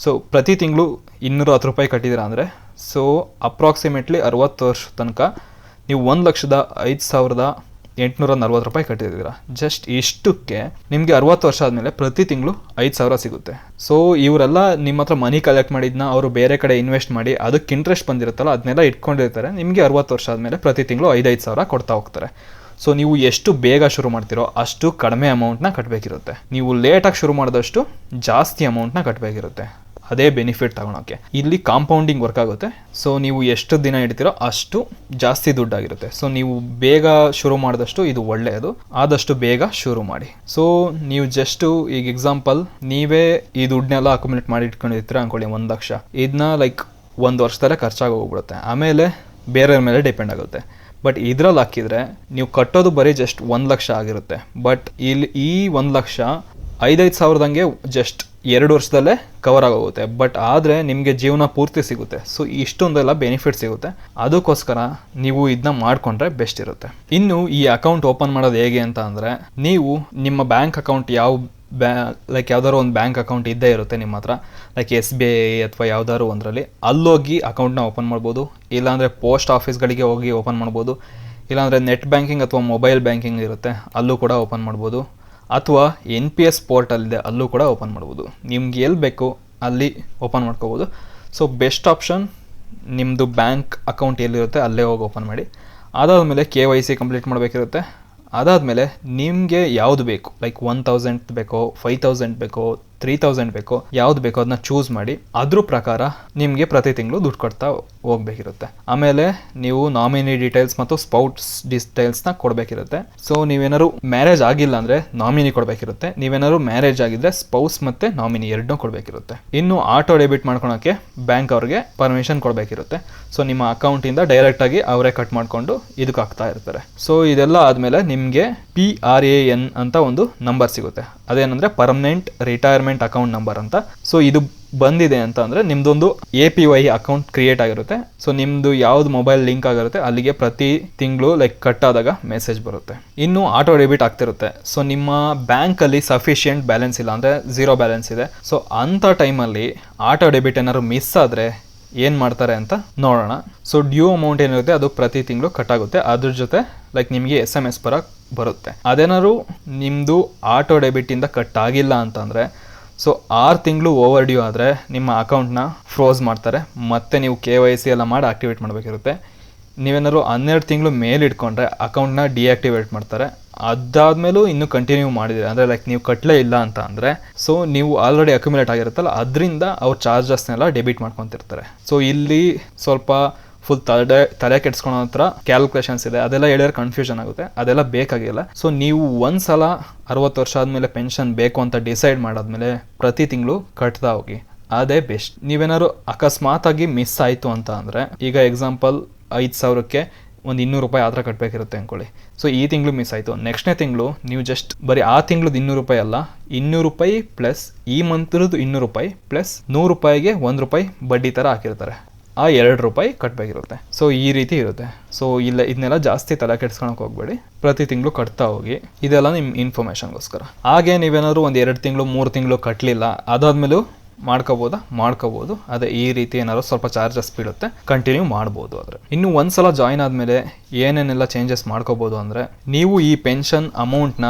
ಸೊ ಪ್ರತಿ ತಿಂಗಳು 210 ರೂಪಾಯಿ ಕಟ್ಟಿದ್ದೀರಾ ಅಂದರೆ, ಸೊ ಅಪ್ರಾಕ್ಸಿಮೇಟ್ಲಿ 60 ವರ್ಷ ತನಕ ನೀವು 1,05,840 ರೂಪಾಯಿ ಕಟ್ಟಿದ್ದೀರಾ. ಜಸ್ಟ್ ಇಷ್ಟಕ್ಕೆ ನಿಮಗೆ 60 ವರ್ಷ ಆದಮೇಲೆ ಪ್ರತಿ ತಿಂಗಳು 5,000 ಸಿಗುತ್ತೆ. ಸೊ ಇವರೆಲ್ಲ ನಿಮ್ಮ ಹತ್ರ ಮನಿ ಕಲೆಕ್ಟ್ ಮಾಡಿದ್ನ ಅವರು ಬೇರೆ ಕಡೆ ಇನ್ವೆಸ್ಟ್ ಮಾಡಿ ಅದಕ್ಕೆ ಇಂಟ್ರೆಸ್ಟ್ ಬಂದಿರುತ್ತಲ್ಲ ಅದನ್ನೆಲ್ಲ ಇಟ್ಕೊಂಡಿರ್ತಾರೆ. ನಿಮಗೆ 60 ವರ್ಷ ಆದಮೇಲೆ ಪ್ರತಿ ತಿಂಗಳು 5,000 ಕೊಡ್ತಾ ಹೋಗ್ತಾರೆ. ಸೊ ನೀವು ಎಷ್ಟು ಬೇಗ ಶುರು ಮಾಡ್ತೀರೋ ಅಷ್ಟು ಕಡಿಮೆ ಅಮೌಂಟ್ನ ಕಟ್ಟಬೇಕಿರುತ್ತೆ. ನೀವು ಲೇಟಾಗಿ ಶುರು ಮಾಡಿದಷ್ಟು ಜಾಸ್ತಿ ಅಮೌಂಟ್ನ ಕಟ್ಟಬೇಕಿರುತ್ತೆ. ಅದೇ ಬೆನಿಫಿಟ್ ತಗೊಳಕ್ಕೆ ಇಲ್ಲಿ ಕಾಂಪೌಂಡಿಂಗ್ ವರ್ಕ್ ಆಗುತ್ತೆ. ಸೊ ನೀವು ಎಷ್ಟು ದಿನ ಇಡ್ತೀರೋ ಅಷ್ಟು ಜಾಸ್ತಿ ದುಡ್ಡಾಗಿರುತ್ತೆ. ಸೊ ನೀವು ಬೇಗ ಶುರು ಮಾಡಿದಷ್ಟು ಇದು ಒಳ್ಳೆಯದು. ಆದಷ್ಟು ಬೇಗ ಶುರು ಮಾಡಿ. ಸೊ ನೀವು ಜಸ್ಟು ಈಗ ಎಕ್ಸಾಂಪಲ್ ನೀವೇ ಈ ದುಡ್ಡನ್ನೆಲ್ಲ ಅಕ್ಯುಮುಲೇಟ್ ಮಾಡಿ ಇಟ್ಕೊಂಡಿರ್ತೀರ ಅನ್ಕೊಳ್ಳಿ, 1 ಲಕ್ಷ. ಇದನ್ನ ಲೈಕ್ 1 ವರ್ಷದಲ್ಲೇ ಖರ್ಚಾಗಿ ಹೋಗ್ಬಿಡುತ್ತೆ. ಆಮೇಲೆ ಬೇರೆಯವ್ರ ಮೇಲೆ ಡಿಪೆಂಡ್ ಆಗುತ್ತೆ. ಬಟ್ ಇದ್ರಲ್ಲಿ ಹಾಕಿದರೆ ನೀವು ಕಟ್ಟೋದು ಬರೀ ಜಸ್ಟ್ 1 ಲಕ್ಷ ಆಗಿರುತ್ತೆ. ಬಟ್ ಇಲ್ಲಿ ಈ 1 ಲಕ್ಷ 5,000 ಸಾವಿರದಂಗೆ ಜಸ್ಟ್ 2 ವರ್ಷದಲ್ಲೇ ಕವರ್ ಆಗೋಗುತ್ತೆ. ಬಟ್ ಆದರೆ ನಿಮಗೆ ಜೀವನ ಪೂರ್ತಿ ಸಿಗುತ್ತೆ. ಸೊ ಇಷ್ಟೊಂದೆಲ್ಲ ಬೆನಿಫಿಟ್ ಸಿಗುತ್ತೆ. ಅದಕ್ಕೋಸ್ಕರ ನೀವು ಇದನ್ನ ಮಾಡಿಕೊಂಡ್ರೆ ಬೆಸ್ಟ್ ಇರುತ್ತೆ. ಇನ್ನು ಈ ಅಕೌಂಟ್ ಓಪನ್ ಮಾಡೋದು ಹೇಗೆ ಅಂತ ಅಂದರೆ, ನೀವು ನಿಮ್ಮ ಬ್ಯಾಂಕ್ ಅಕೌಂಟ್ ಲೈಕ್ ಯಾವ್ದಾದ್ರು ಒಂದು ಬ್ಯಾಂಕ್ ಅಕೌಂಟ್ ಇದ್ದೇ ಇರುತ್ತೆ ನಿಮ್ಮ ಹತ್ರ, ಲೈಕ್ SBI ಅಥವಾ ಯಾವ್ದಾದ್ರು ಒಂದರಲ್ಲಿ ಅಲ್ಲೋಗಿ ಅಕೌಂಟ್ನ ಓಪನ್ ಮಾಡ್ಬೋದು. ಇಲ್ಲಾಂದರೆ ಪೋಸ್ಟ್ ಆಫೀಸ್ಗಳಿಗೆ ಹೋಗಿ ಓಪನ್ ಮಾಡ್ಬೋದು. ಇಲ್ಲಾಂದರೆ ನೆಟ್ ಬ್ಯಾಂಕಿಂಗ್ ಅಥವಾ ಮೊಬೈಲ್ ಬ್ಯಾಂಕಿಂಗ್ ಇರುತ್ತೆ, ಅಲ್ಲೂ ಕೂಡ ಓಪನ್ ಮಾಡ್ಬೋದು. ಅಥವಾ NPS ಪೋರ್ಟಲ್ ಇದೆ, ಅಲ್ಲೂ ಕೂಡ ಓಪನ್ ಮಾಡ್ಬೋದು. ನಿಮ್ಗೆ ಎಲ್ಲಿ ಬೇಕು ಅಲ್ಲಿ ಓಪನ್ ಮಾಡ್ಕೋಬೋದು. ಸೊ ಬೆಸ್ಟ್ ಆಪ್ಷನ್ ನಿಮ್ಮದು ಬ್ಯಾಂಕ್ ಅಕೌಂಟ್ ಎಲ್ಲಿರುತ್ತೆ ಅಲ್ಲೇ ಹೋಗಿ ಓಪನ್ ಮಾಡಿ. ಅದಾದಮೇಲೆ KYC ಕಂಪ್ಲೀಟ್ ಮಾಡಬೇಕಿರುತ್ತೆ. ಅದಾದಮೇಲೆ ನಿಮಗೆ ಯಾವುದು ಬೇಕು, ಲೈಕ್ 1,000 ಬೇಕೋ, 5,000 ಬೇಕೋ, 3,000 ಬೇಕೋ, ಯಾವ್ದು ಬೇಕೋ ಅದನ್ನ ಚೂಸ್ ಮಾಡಿ ಅದ್ರ ಪ್ರಕಾರ ನಿಮಗೆ ಪ್ರತಿ ತಿಂಗಳು ದುಡ್ಡು ಕೊಡ್ತಾ ಹೋಗ್ಬೇಕಿರುತ್ತೆ. ಆಮೇಲೆ ನೀವು ನಾಮಿನಿ ಡೀಟೇಲ್ಸ್ ಮತ್ತು ಸ್ಪೌಸ್ ಡೀಟೇಲ್ಸ್ನ ಕೊಡಬೇಕಿರುತ್ತೆ. ಸೊ ನೀವೇನಾದ್ರು ಮ್ಯಾರೇಜ್ ಆಗಿಲ್ಲ ಅಂದರೆ ನಾಮಿನಿ ಕೊಡಬೇಕಿರುತ್ತೆ. ನೀವೇನಾದ್ರು ಮ್ಯಾರೇಜ್ ಆಗಿದ್ರೆ ಸ್ಪೌಸ್ ಮತ್ತು ನಾಮಿನಿ ಎರಡನ್ನೂ ಕೊಡಬೇಕಿರುತ್ತೆ. ಇನ್ನು ಆಟೋ ಡೆಬಿಟ್ ಮಾಡ್ಕೊಳಕ್ಕೆ ಬ್ಯಾಂಕ್ ಅವ್ರಿಗೆ ಪರ್ಮಿಷನ್ ಕೊಡಬೇಕಿರುತ್ತೆ. ಸೊ ನಿಮ್ಮ ಅಕೌಂಟಿಂದ ಡೈರೆಕ್ಟಾಗಿ ಅವರೇ ಕಟ್ ಮಾಡಿಕೊಂಡು ಇದಕ್ಕೆ ಹಾಕ್ತಾ ಇರ್ತಾರೆ. ಸೊ ಇದೆಲ್ಲ ಆದಮೇಲೆ ನಿಮಗೆ PRAN ಅಂತ ಒಂದು ನಂಬರ್ ಸಿಗುತ್ತೆ. ಅದೇನಂದರೆ ಪರ್ಮನೆಂಟ್ ರಿಟೈರ್ಮೆಂಟ್ ಅಕೌಂಟ್ ನಂಬರ್ ಅಂತ. ಸೊ ಇದು ಬಂದಿದೆ ಅಂತ ಅಂದರೆ ನಿಮ್ಮದೊಂದು APY ಅಕೌಂಟ್ ಕ್ರಿಯೇಟ್ ಆಗಿರುತ್ತೆ. ಸೊ ನಿಮ್ಮದು ಯಾವ್ದು ಮೊಬೈಲ್ ಲಿಂಕ್ ಆಗಿರುತ್ತೆ ಅಲ್ಲಿಗೆ ಪ್ರತಿ ತಿಂಗಳು ಲೈಕ್ ಕಟ್ ಆದಾಗ ಮೆಸೇಜ್ ಬರುತ್ತೆ. ಇನ್ನು ಆಟೋ ಡೆಬಿಟ್ ಆಗ್ತಿರುತ್ತೆ. ಸೊ ನಿಮ್ಮ ಬ್ಯಾಂಕಲ್ಲಿ ಸಫಿಷಿಯೆಂಟ್ ಬ್ಯಾಲೆನ್ಸ್ ಇಲ್ಲ ಅಂದರೆ 0 ಬ್ಯಾಲೆನ್ಸ್ ಇದೆ. ಸೊ ಅಂಥ ಟೈಮಲ್ಲಿ ಆಟೋ ಡೆಬಿಟ್ ಏನಾದ್ರು ಮಿಸ್ ಆದರೆ ಏನು ಮಾಡ್ತಾರೆ ಅಂತ ನೋಡೋಣ. ಸೊ ಡ್ಯೂ ಅಮೌಂಟ್ ಏನಿರುತ್ತೆ ಅದು ಪ್ರತಿ ತಿಂಗಳು ಕಟ್ ಆಗುತ್ತೆ. ಅದ್ರ ಜೊತೆ ಲೈಕ್ ನಿಮಗೆ SMS ಬರುತ್ತೆ. ಅದೇನಾದ್ರು ನಿಮ್ಮದು ಆಟೋ ಡೆಬಿಟಿಂದ ಕಟ್ ಆಗಿಲ್ಲ ಅಂತಂದರೆ, ಸೊ 6 ತಿಂಗಳು ಓವರ್ ಡ್ಯೂ ಆದರೆ ನಿಮ್ಮ ಅಕೌಂಟ್ನ ಫ್ರೋಸ್ ಮಾಡ್ತಾರೆ. ಮತ್ತೆ ನೀವು KYC ಎಲ್ಲ ಮಾಡಿ ಆಕ್ಟಿವೇಟ್ ಮಾಡಬೇಕಿರುತ್ತೆ. ನೀವೇನಾದ್ರು 12 ತಿಂಗಳು ಮೇಲೆ ಇಟ್ಕೊಂಡ್ರೆ ಅಕೌಂಟ್ನ ಡಿಆಕ್ಟಿವೇಟ್ ಮಾಡ್ತಾರೆ. ಅದಾದ್ಮೇಲೂ ಇನ್ನೂ ಕಂಟಿನ್ಯೂ ಮಾಡಿದ್ರೆ ಅಂದರೆ ಲೈಕ್ ನೀವು ಕಟ್ಟಲೇ ಇಲ್ಲ ಅಂತ ಅಂದರೆ ಸೊ ನೀವು ಆಲ್ರೆಡಿ ಅಕ್ಯುಮುಲೇಟ್ ಆಗಿರುತ್ತಲ್ಲ ಅದರಿಂದ ಅವ್ರ ಚಾರ್ಜಸ್ನೆಲ್ಲ ಡೆಬಿಟ್ ಮಾಡ್ಕೊತಿರ್ತಾರೆ. ಸೊ ಇಲ್ಲಿ ಸ್ವಲ್ಪ ಫುಲ್ ತಲೆ ಕೆಡ್ಸ್ಕೊಳೋ ಹತ್ರ ಕ್ಯಾಲ್ಕುಲೇಷನ್ಸ್ ಇದೆ, ಅದೆಲ್ಲ ಹೇಳಿದ್ರೆ ಕನ್ಫ್ಯೂಷನ್ ಆಗುತ್ತೆ, ಅದೆಲ್ಲ ಬೇಕಾಗಿಲ್ಲ. ಸೊ ನೀವು ಒಂದ್ಸಲ 60 ವರ್ಷ ಆದಮೇಲೆ ಪೆನ್ಷನ್ ಬೇಕು ಅಂತ ಡಿಸೈಡ್ ಮಾಡಾದ್ಮೇಲೆ ಪ್ರತಿ ತಿಂಗಳು ಕಟ್ತಾ ಹೋಗಿ, ಅದೇ ಬೆಸ್ಟ್. ನೀವೇನಾದ್ರು ಅಕಸ್ಮಾತಾಗಿ ಮಿಸ್ ಆಯಿತು ಅಂತ ಅಂದರೆ, ಈಗ ಎಕ್ಸಾಂಪಲ್ 5,000ಕ್ಕೆ ಒಂದು 200 ರೂಪಾಯಿ ಆ ಥರ ಕಟ್ಟಬೇಕಿರುತ್ತೆ ಅಂದ್ಕೊಳ್ಳಿ. ಸೊ ಈ ತಿಂಗಳು ಮಿಸ್ ಆಯಿತು, ನೆಕ್ಸ್ಟ್ನೇ ತಿಂಗಳು ನೀವು ಜಸ್ಟ್ ಬರೀ ಆ ತಿಂಗಳದ್ದು 200 ರೂಪಾಯಿ ಅಲ್ಲ, 200 ರೂಪಾಯಿ ಪ್ಲಸ್ ಈ ಮಂತ್ರದ್ದು 200 ರೂಪಾಯಿ ಪ್ಲಸ್ 100 ರೂಪಾಯಿಗೆ 1 ರೂಪಾಯಿ ಬಡ್ಡಿ ಥರ ಹಾಕಿರ್ತಾರೆ, ಆ 2 ರೂಪಾಯಿ ಕಟ್ಟಬೇಕಿರುತ್ತೆ. ಸೊ ಈ ರೀತಿ ಇರುತ್ತೆ. ಸೊ ಇಲ್ಲ ಇದನ್ನೆಲ್ಲ ಜಾಸ್ತಿ ತಲೆ ಕೆಡ್ಸ್ಕೊಳಕ್ಕೆ ಹೋಗ್ಬೇಡಿ, ಪ್ರತಿ ತಿಂಗಳು ಕಟ್ತಾ ಹೋಗಿ. ಇದೆಲ್ಲ ನಿಮ್ಮ ಇನ್ಫಾರ್ಮೇಷನ್ಗೋಸ್ಕರ. ಹಾಗೆ ನೀವೇನಾದ್ರು ಒಂದು 2 ತಿಂಗಳು 3 ತಿಂಗಳು ಕಟ್ಟಲಿಲ್ಲ, ಅದಾದ್ಮೇಲೂ ಮಾಡ್ಕೋಬೋದು. ಅದೇ ಈ ರೀತಿ ಏನಾದ್ರು ಸ್ವಲ್ಪ ಚಾರ್ಜಸ್ ಬೀಳುತ್ತೆ, ಕಂಟಿನ್ಯೂ ಮಾಡ್ಬೋದು. ಆದರೆ ಇನ್ನು ಒಂದ್ಸಲ ಜಾಯಿನ್ ಆದಮೇಲೆ ಏನೇನೆಲ್ಲ ಚೇಂಜಸ್ ಮಾಡ್ಕೋಬೋದು ಅಂದರೆ, ನೀವು ಈ ಪೆನ್ಷನ್ ಅಮೌಂಟ್ನ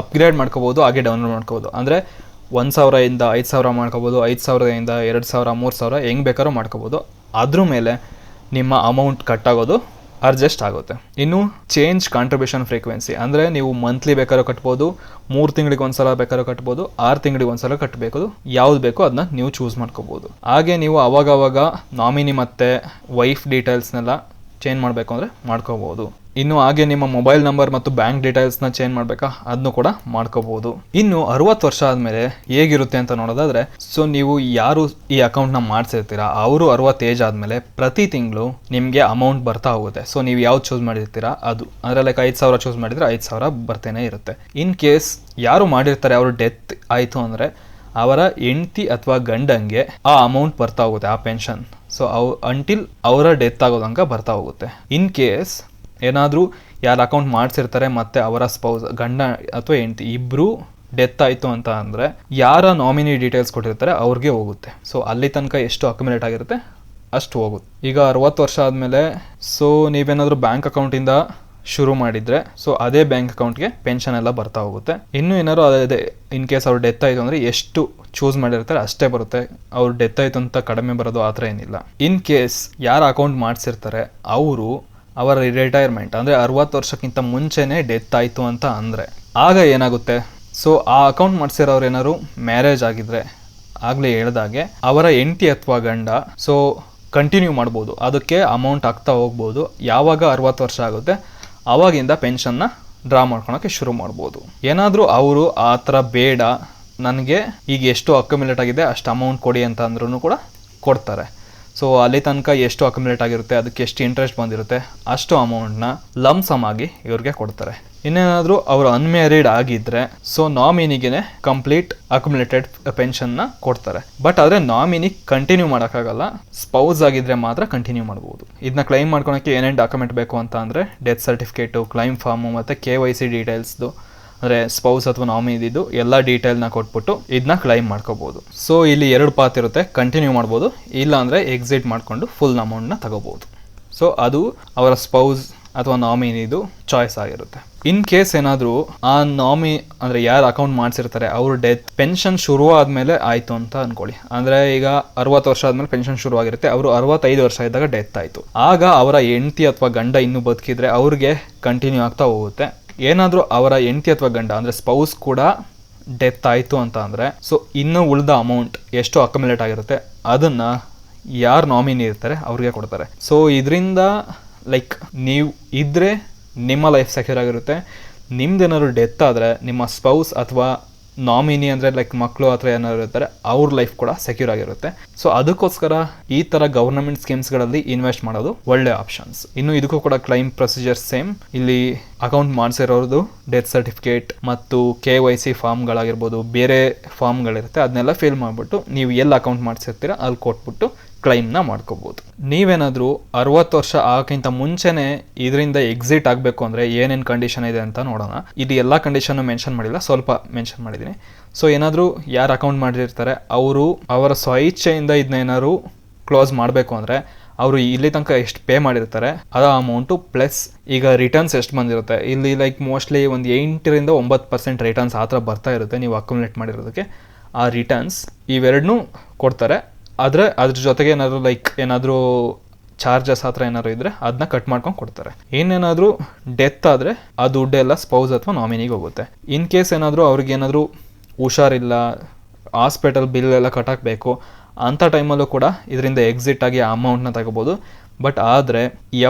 ಅಪ್ಗ್ರೇಡ್ ಮಾಡ್ಕೋಬೋದು, ಹಾಗೆ ಡೌನ್ಲೋಡ್ ಮಾಡ್ಕೋಬೋದು. ಅಂದರೆ 1,000ಇಂದ 5,000 ಮಾಡ್ಕೋಬೋದು, 5,000ಇಂದ 2,000 3,000 ಹೆಂಗೆ ಬೇಕಾದ್ರೂ ಮಾಡ್ಕೋಬೋದು. ಅದ್ರ ಮೇಲೆ ನಿಮ್ಮ ಅಮೌಂಟ್ ಕಟ್ಟಾಗೋದು ಅಡ್ಜಸ್ಟ್ ಆಗುತ್ತೆ. ಇನ್ನು ಚೇಂಜ್ ಕಾಂಟ್ರಿಬ್ಯೂಷನ್ ಫ್ರೀಕ್ವೆನ್ಸಿ ಅಂದರೆ ನೀವು ಮಂತ್ಲಿ ಬೇಕಾದ್ರೂ ಕಟ್ಬೋದು, 3 ತಿಂಗಳಿಗೆ ಒಂದ್ಸಲ ಬೇಕಾದ್ರೂ ಕಟ್ಬೋದು, 6 ತಿಂಗಳಿಗೆ ಒಂದ್ಸಲ ಕಟ್ಟಬೇಕು, ಯಾವ್ದು ಬೇಕೋ ಅದನ್ನ ನೀವು ಚೂಸ್ ಮಾಡ್ಕೋಬೋದು. ಹಾಗೆ ನೀವು ಅವಾಗವಾಗ ನಾಮಿನಿ ಮತ್ತು ವೈಫ್ ಡೀಟೇಲ್ಸ್ನೆಲ್ಲ ಚೇಂಜ್ ಮಾಡಬೇಕು ಅಂದರೆ ಮಾಡ್ಕೋಬೋದು. ಇನ್ನು ಹಾಗೆ ನಿಮ್ಮ ಮೊಬೈಲ್ ನಂಬರ್ ಮತ್ತು ಬ್ಯಾಂಕ್ ಡೀಟೇಲ್ಸ್ನ ಚೇಂಜ್ ಮಾಡಬೇಕಾ, ಅದನ್ನು ಕೂಡ ಮಾಡ್ಕೋಬೋದು. ಇನ್ನು 60 ವರ್ಷ ಆದಮೇಲೆ ಹೇಗಿರುತ್ತೆ ಅಂತ ನೋಡೋದಾದರೆ, ಸೊ ನೀವು ಯಾರು ಈ ಅಕೌಂಟ್ನ ಮಾಡಿಸಿರ್ತೀರಾ ಅವರು 60 ಏಜ್ ಆದಮೇಲೆ ಪ್ರತಿ ತಿಂಗಳು ನಿಮಗೆ ಅಮೌಂಟ್ ಬರ್ತಾ ಹೋಗುತ್ತೆ. ಸೊ ನೀವು ಯಾವ್ದು ಚೂಸ್ ಮಾಡಿರ್ತೀರಾ ಅದು, ಅಂದರೆ ಲೈಕ್ 5,000 ಚೂಸ್ ಮಾಡಿದರೆ 5,000 ಬರ್ತೇನೆ ಇರುತ್ತೆ. ಇನ್ ಕೇಸ್ ಯಾರು ಮಾಡಿರ್ತಾರೆ ಅವರು ಡೆತ್ ಆಯಿತು ಅಂದರೆ ಅವರ ಹೆಂಡತಿ ಅಥವಾ ಗಂಡಂಗೆ ಆ ಅಮೌಂಟ್ ಬರ್ತಾ ಹೋಗುತ್ತೆ, ಆ ಪೆನ್ಷನ್. ಸೊ ಅಂಟಿಲ್ ಅವರ ಡೆತ್ ಆಗೋದಂಗ ಬರ್ತಾ ಹೋಗುತ್ತೆ. ಇನ್ ಕೇಸ್ ಏನಾದರೂ ಯಾರು ಅಕೌಂಟ್ ಮಾಡಿಸಿರ್ತಾರೆ ಮತ್ತು ಅವರ ಸ್ಪೌಸ್ ಗಂಡ ಅಥವಾ ಹೆಂಡತಿ ಇಬ್ಬರು ಡೆತ್ ಆಯಿತು ಅಂತ ಅಂದರೆ ಯಾರ ನಾಮಿನಿ ಡೀಟೇಲ್ಸ್ ಕೊಟ್ಟಿರ್ತಾರೆ ಅವ್ರಿಗೆ ಹೋಗುತ್ತೆ. ಸೊ ಅಲ್ಲಿ ತನಕ ಎಷ್ಟು ಅಕ್ಯುಮುಲೇಟ್ ಆಗಿರುತ್ತೆ ಅಷ್ಟು ಹೋಗುತ್ತೆ. ಈಗ 60 ವರ್ಷ ಆದಮೇಲೆ ಸೊ ನೀವೇನಾದರೂ ಬ್ಯಾಂಕ್ ಅಕೌಂಟಿಂದ ಶುರು ಮಾಡಿದರೆ ಸೊ ಅದೇ ಬ್ಯಾಂಕ್ ಅಕೌಂಟ್ಗೆ ಪೆನ್ಷನ್ ಎಲ್ಲ ಬರ್ತಾ ಹೋಗುತ್ತೆ. ಇನ್ನೂ ಏನಾದ್ರು ಅದೇ ಇನ್ ಕೇಸ್ ಅವ್ರು ಡೆತ್ ಆಯಿತು ಅಂದರೆ ಎಷ್ಟು ಚೂಸ್ ಮಾಡಿರ್ತಾರೆ ಅಷ್ಟೇ ಬರುತ್ತೆ, ಅವ್ರು ಡೆತ್ ಆಯಿತು ಅಂತ ಕಡಿಮೆ ಬರೋದು ಆ ಥರ ಏನಿಲ್ಲ. ಇನ್ ಕೇಸ್ ಯಾರು ಅಕೌಂಟ್ ಮಾಡಿಸಿರ್ತಾರೆ ಅವರು ಅವರ ರಿಟೈರ್ಮೆಂಟ್ ಅಂದರೆ 60 ವರ್ಷಕ್ಕಿಂತ ಮುಂಚೆನೇ ಡೆತ್ ಆಯಿತು ಅಂತ ಅಂದರೆ ಆಗ ಏನಾಗುತ್ತೆ, ಸೊ ಆ ಅಕೌಂಟ್ ಮಾಡಿಸಿರೋರು ಏನಾದ್ರು ಮ್ಯಾರೇಜ್ ಆಗಿದ್ರೆ ಆಗಲೇ ಹೇಳ್ದಾಗೆ ಅವರ ಹೆಂಡತಿ ಅಥವಾ ಗಂಡ ಸೊ ಕಂಟಿನ್ಯೂ ಮಾಡ್ಬೋದು, ಅದಕ್ಕೆ ಅಮೌಂಟ್ ಆಗ್ತಾ ಹೋಗ್ಬೋದು. ಯಾವಾಗ 60 ವರ್ಷ ಆಗುತ್ತೆ ಆವಾಗಿಂದ ಪೆನ್ಷನ್ನ ಡ್ರಾ ಮಾಡ್ಕೊಳಕ್ಕೆ ಶುರು ಮಾಡ್ಬೋದು. ಏನಾದರೂ ಅವರು ಆ ಥರ ಬೇಡ, ನನಗೆ ಈಗ ಎಷ್ಟು ಅಕ್ಯುಮುಲೇಟ್ ಆಗಿದೆ ಅಷ್ಟು ಅಮೌಂಟ್ ಕೊಡಿ ಅಂತ ಅಂದ್ರೂ ಕೂಡ ಕೊಡ್ತಾರೆ. ಸೊ ಅಲ್ಲಿ ತನಕ ಎಷ್ಟು ಅಕ್ಯುಮುಲೇಟ್ ಆಗಿರುತ್ತೆ, ಅದಕ್ಕೆ ಎಷ್ಟು ಇಂಟ್ರೆಸ್ಟ್ ಬಂದಿರುತ್ತೆ ಅಷ್ಟು ಅಮೌಂಟ್ನ ಲಮ್ಸಮ್ ಆಗಿ ಇವ್ರಿಗೆ ಕೊಡ್ತಾರೆ. ಇನ್ನೇನಾದರೂ ಅವರು ಅನ್ಮ್ಯಾರಿಡ್ ಆಗಿದ್ದರೆ ಸೊ ನಾಮಿನಿಗೆ ಕಂಪ್ಲೀಟ್ ಅಕ್ಯುಮುಲೇಟೆಡ್ ಪೆನ್ಷನ್ನ ಕೊಡ್ತಾರೆ. ಬಟ್ ಆದರೆ ನಾಮಿನಿ ಕಂಟಿನ್ಯೂ ಮಾಡೋಕ್ಕಾಗಲ್ಲ, ಸ್ಪೌಸ್ ಆಗಿದ್ದರೆ ಮಾತ್ರ ಕಂಟಿನ್ಯೂ ಮಾಡ್ಬೋದು. ಇದನ್ನ ಕ್ಲೈಮ್ ಮಾಡ್ಕೊಳಕ್ಕೆ ಏನೇನು ಡಾಕ್ಯುಮೆಂಟ್ ಬೇಕು ಅಂತ ಅಂದರೆ ಡೆತ್ ಸರ್ಟಿಫಿಕೇಟು, ಕ್ಲೈಮ್ ಫಾರ್ಮು ಮತ್ತು KYC ಡೀಟೇಲ್ಸ್ದು ಅಂದರೆ ಸ್ಪೌಸ್ ಅಥವಾ ನಾಮಿನಿದು ಎಲ್ಲ ಡೀಟೇಲ್ನ ಕೊಟ್ಬಿಟ್ಟು ಇದನ್ನ ಕ್ಲೈಮ್ ಮಾಡ್ಕೋಬೋದು. ಸೊ ಇಲ್ಲಿ 2 ಪಾತ್ ಇರುತ್ತೆ, ಕಂಟಿನ್ಯೂ ಮಾಡ್ಬೋದು, ಇಲ್ಲ ಅಂದರೆ ಎಕ್ಸಿಟ್ ಮಾಡಿಕೊಂಡು ಫುಲ್ ಅಮೌಂಟ್ನ ತಗೋಬೋದು. ಸೊ ಅದು ಅವರ ಸ್ಪೌಸ್ ಅಥವಾ ನಾಮಿನಿದು ಚಾಯ್ಸ್ ಆಗಿರುತ್ತೆ. ಇನ್ ಕೇಸ್ ಏನಾದರೂ ಆ ಅಂದರೆ ಯಾರು ಅಕೌಂಟ್ ಮಾಡಿಸಿರ್ತಾರೆ ಅವರು ಡೆತ್ ಪೆನ್ಷನ್ ಶುರು ಆದಮೇಲೆ ಆಯಿತು ಅಂತ ಅಂದ್ಕೊಳ್ಳಿ. ಅಂದರೆ ಈಗ 60 ವರ್ಷ ಆದಮೇಲೆ ಪೆನ್ಷನ್ ಶುರು ಆಗಿರುತ್ತೆ, ಅವರು 65 ವರ್ಷ ಇದ್ದಾಗ ಡೆತ್ ಆಯಿತು. ಆಗ ಅವರ ಹೆಂಡತಿ ಅಥವಾ ಗಂಡ ಇನ್ನೂ ಬದುಕಿದ್ರೆ ಅವ್ರಿಗೆ ಕಂಟಿನ್ಯೂ ಆಗ್ತಾ ಹೋಗುತ್ತೆ. ಏನಾದರೂ ಅವರ ಹೆಂಡತಿ ಅಥವಾ ಗಂಡ ಅಂದರೆ ಸ್ಪೌಸ್ ಕೂಡ ಡೆತ್ ಆಯಿತು ಅಂತ ಅಂದರೆ ಸೊ ಇನ್ನೂ ಉಳಿದ ಅಮೌಂಟ್ ಎಷ್ಟು ಅಕ್ಯುಮುಲೇಟ್ ಆಗಿರುತ್ತೆ ಅದನ್ನು ಯಾರು ನಾಮಿನಿ ಇರ್ತಾರೆ ಅವ್ರಿಗೆ ಕೊಡ್ತಾರೆ. ಸೊ ಇದರಿಂದ ಲೈಕ್ ನೀವು ಇದ್ದರೆ ನಿಮ್ಮ ಲೈಫ್ ಸೆಕ್ಯೂರ್ ಆಗಿರುತ್ತೆ. ನಿಮ್ದೇನಾದ್ರು ಡೆತ್ ಆದರೆ ನಿಮ್ಮ ಸ್ಪೌಸ್ ಅಥವಾ ನಾಮಿನಿ ಅಂದರೆ ಲೈಕ್ ಮಕ್ಕಳು ಅಥವಾ ಏನಾದ್ರು ಇರ್ತಾರೆ ಅವ್ರ ಲೈಫ್ ಕೂಡ ಸೆಕ್ಯೂರ್ ಆಗಿರುತ್ತೆ. ಸೊ ಅದಕ್ಕೋಸ್ಕರ ಈ ಥರ ಗೌರ್ಮೆಂಟ್ ಸ್ಕೀಮ್ಸ್ಗಳಲ್ಲಿ ಇನ್ವೆಸ್ಟ್ ಮಾಡೋದು ಒಳ್ಳೆ ಆಪ್ಷನ್ಸ್. ಇನ್ನು ಇದಕ್ಕೂ ಕೂಡ ಕ್ಲೈಮ್ ಪ್ರೊಸೀಜರ್ ಸೇಮ್. ಇಲ್ಲಿ ಅಕೌಂಟ್ ಮಾಡಿಸಿರೋದು ಡೆತ್ ಸರ್ಟಿಫಿಕೇಟ್ ಮತ್ತು KYC ಫಾರ್ಮ್ಗಳಾಗಿರ್ಬೋದು, ಬೇರೆ ಫಾರ್ಮ್ಗಳಿರುತ್ತೆ, ಅದನ್ನೆಲ್ಲ ಫಿಲ್ ಮಾಡಿಬಿಟ್ಟು ನೀವು ಎಲ್ಲಿ ಅಕೌಂಟ್ ಮಾಡಿಸಿರ್ತೀರ ಅಲ್ಲಿ ಕೊಟ್ಬಿಟ್ಟು ಕ್ಲೈಮ್ನ ಮಾಡ್ಕೋಬೋದು. ನೀವೇನಾದರೂ 60 ವರ್ಷ ಆಗೋಕ್ಕಿಂತ ಮುಂಚೆನೇ ಇದರಿಂದ ಎಕ್ಸಿಟ್ ಆಗಬೇಕು ಅಂದರೆ ಏನೇನು ಕಂಡೀಷನ್ ಇದೆ ಅಂತ ನೋಡೋಣ. ಇದು ಎಲ್ಲ ಕಂಡೀಷನ್ನು ಮೆನ್ಷನ್ ಮಾಡಿಲ್ಲ, ಸ್ವಲ್ಪ ಮೆನ್ಷನ್ ಮಾಡಿದ್ದೀನಿ. ಸೊ ಏನಾದರೂ ಯಾರು ಅಕೌಂಟ್ ಮಾಡಿರ್ತಾರೆ ಅವರು ಅವರ ಸ್ವಇಚ್ಛೆಯಿಂದ ಇದನ್ನೇನಾದ್ರು ಕ್ಲೋಸ್ ಮಾಡಬೇಕು ಅಂದರೆ ಅವರು ಇಲ್ಲಿ ತನಕ ಎಷ್ಟು ಪೇ ಮಾಡಿರ್ತಾರೆ ಅದ ಅಮೌಂಟು ಪ್ಲಸ್ ಈಗ ರಿಟರ್ನ್ಸ್ ಎಷ್ಟು ಬಂದಿರುತ್ತೆ. ಇಲ್ಲಿ ಲೈಕ್ ಮೋಸ್ಟ್ಲಿ ಒಂದು 8ರಿಂದ 9% ರಿಟರ್ನ್ಸ್ ಆ ಥರ ಬರ್ತಾ ಇರುತ್ತೆ ನೀವು ಅಕ್ಯುಮುಲೇಟ್ ಮಾಡಿರೋದಕ್ಕೆ. ಆ ರಿಟರ್ನ್ಸ್ ಇವೆರಡನ್ನೂ ಕೊಡ್ತಾರೆ. ಆದರೆ ಅದ್ರ ಜೊತೆಗೆ ಏನಾದರೂ ಚಾರ್ಜಸ್ ಹತ್ರ ಏನಾದ್ರು ಇದ್ರೆ ಅದನ್ನ ಕಟ್ ಮಾಡ್ಕೊಂಡು ಕೊಡ್ತಾರೆ. ಏನೇನಾದರೂ ಡೆತ್ ಆದರೆ ಆ ದುಡ್ಡೆಲ್ಲ ಸ್ಪೌಸ್ ಅಥವಾ ನಾಮಿನಿಗೆ ಹೋಗುತ್ತೆ. ಇನ್ ಕೇಸ್ ಏನಾದರೂ ಅವ್ರಿಗೆ ಏನಾದರೂ ಹುಷಾರಿಲ್ಲ, ಹಾಸ್ಪಿಟಲ್ ಬಿಲ್ ಎಲ್ಲ ಕಟ್ಟಾಕಬೇಕು ಅಂಥ ಟೈಮಲ್ಲೂ ಕೂಡ ಇದರಿಂದ ಎಕ್ಸಿಟ್ ಆಗಿ ಆ ಅಮೌಂಟ್ನ ತಗೋಬೋದು. ಬಟ್ ಆದರೆ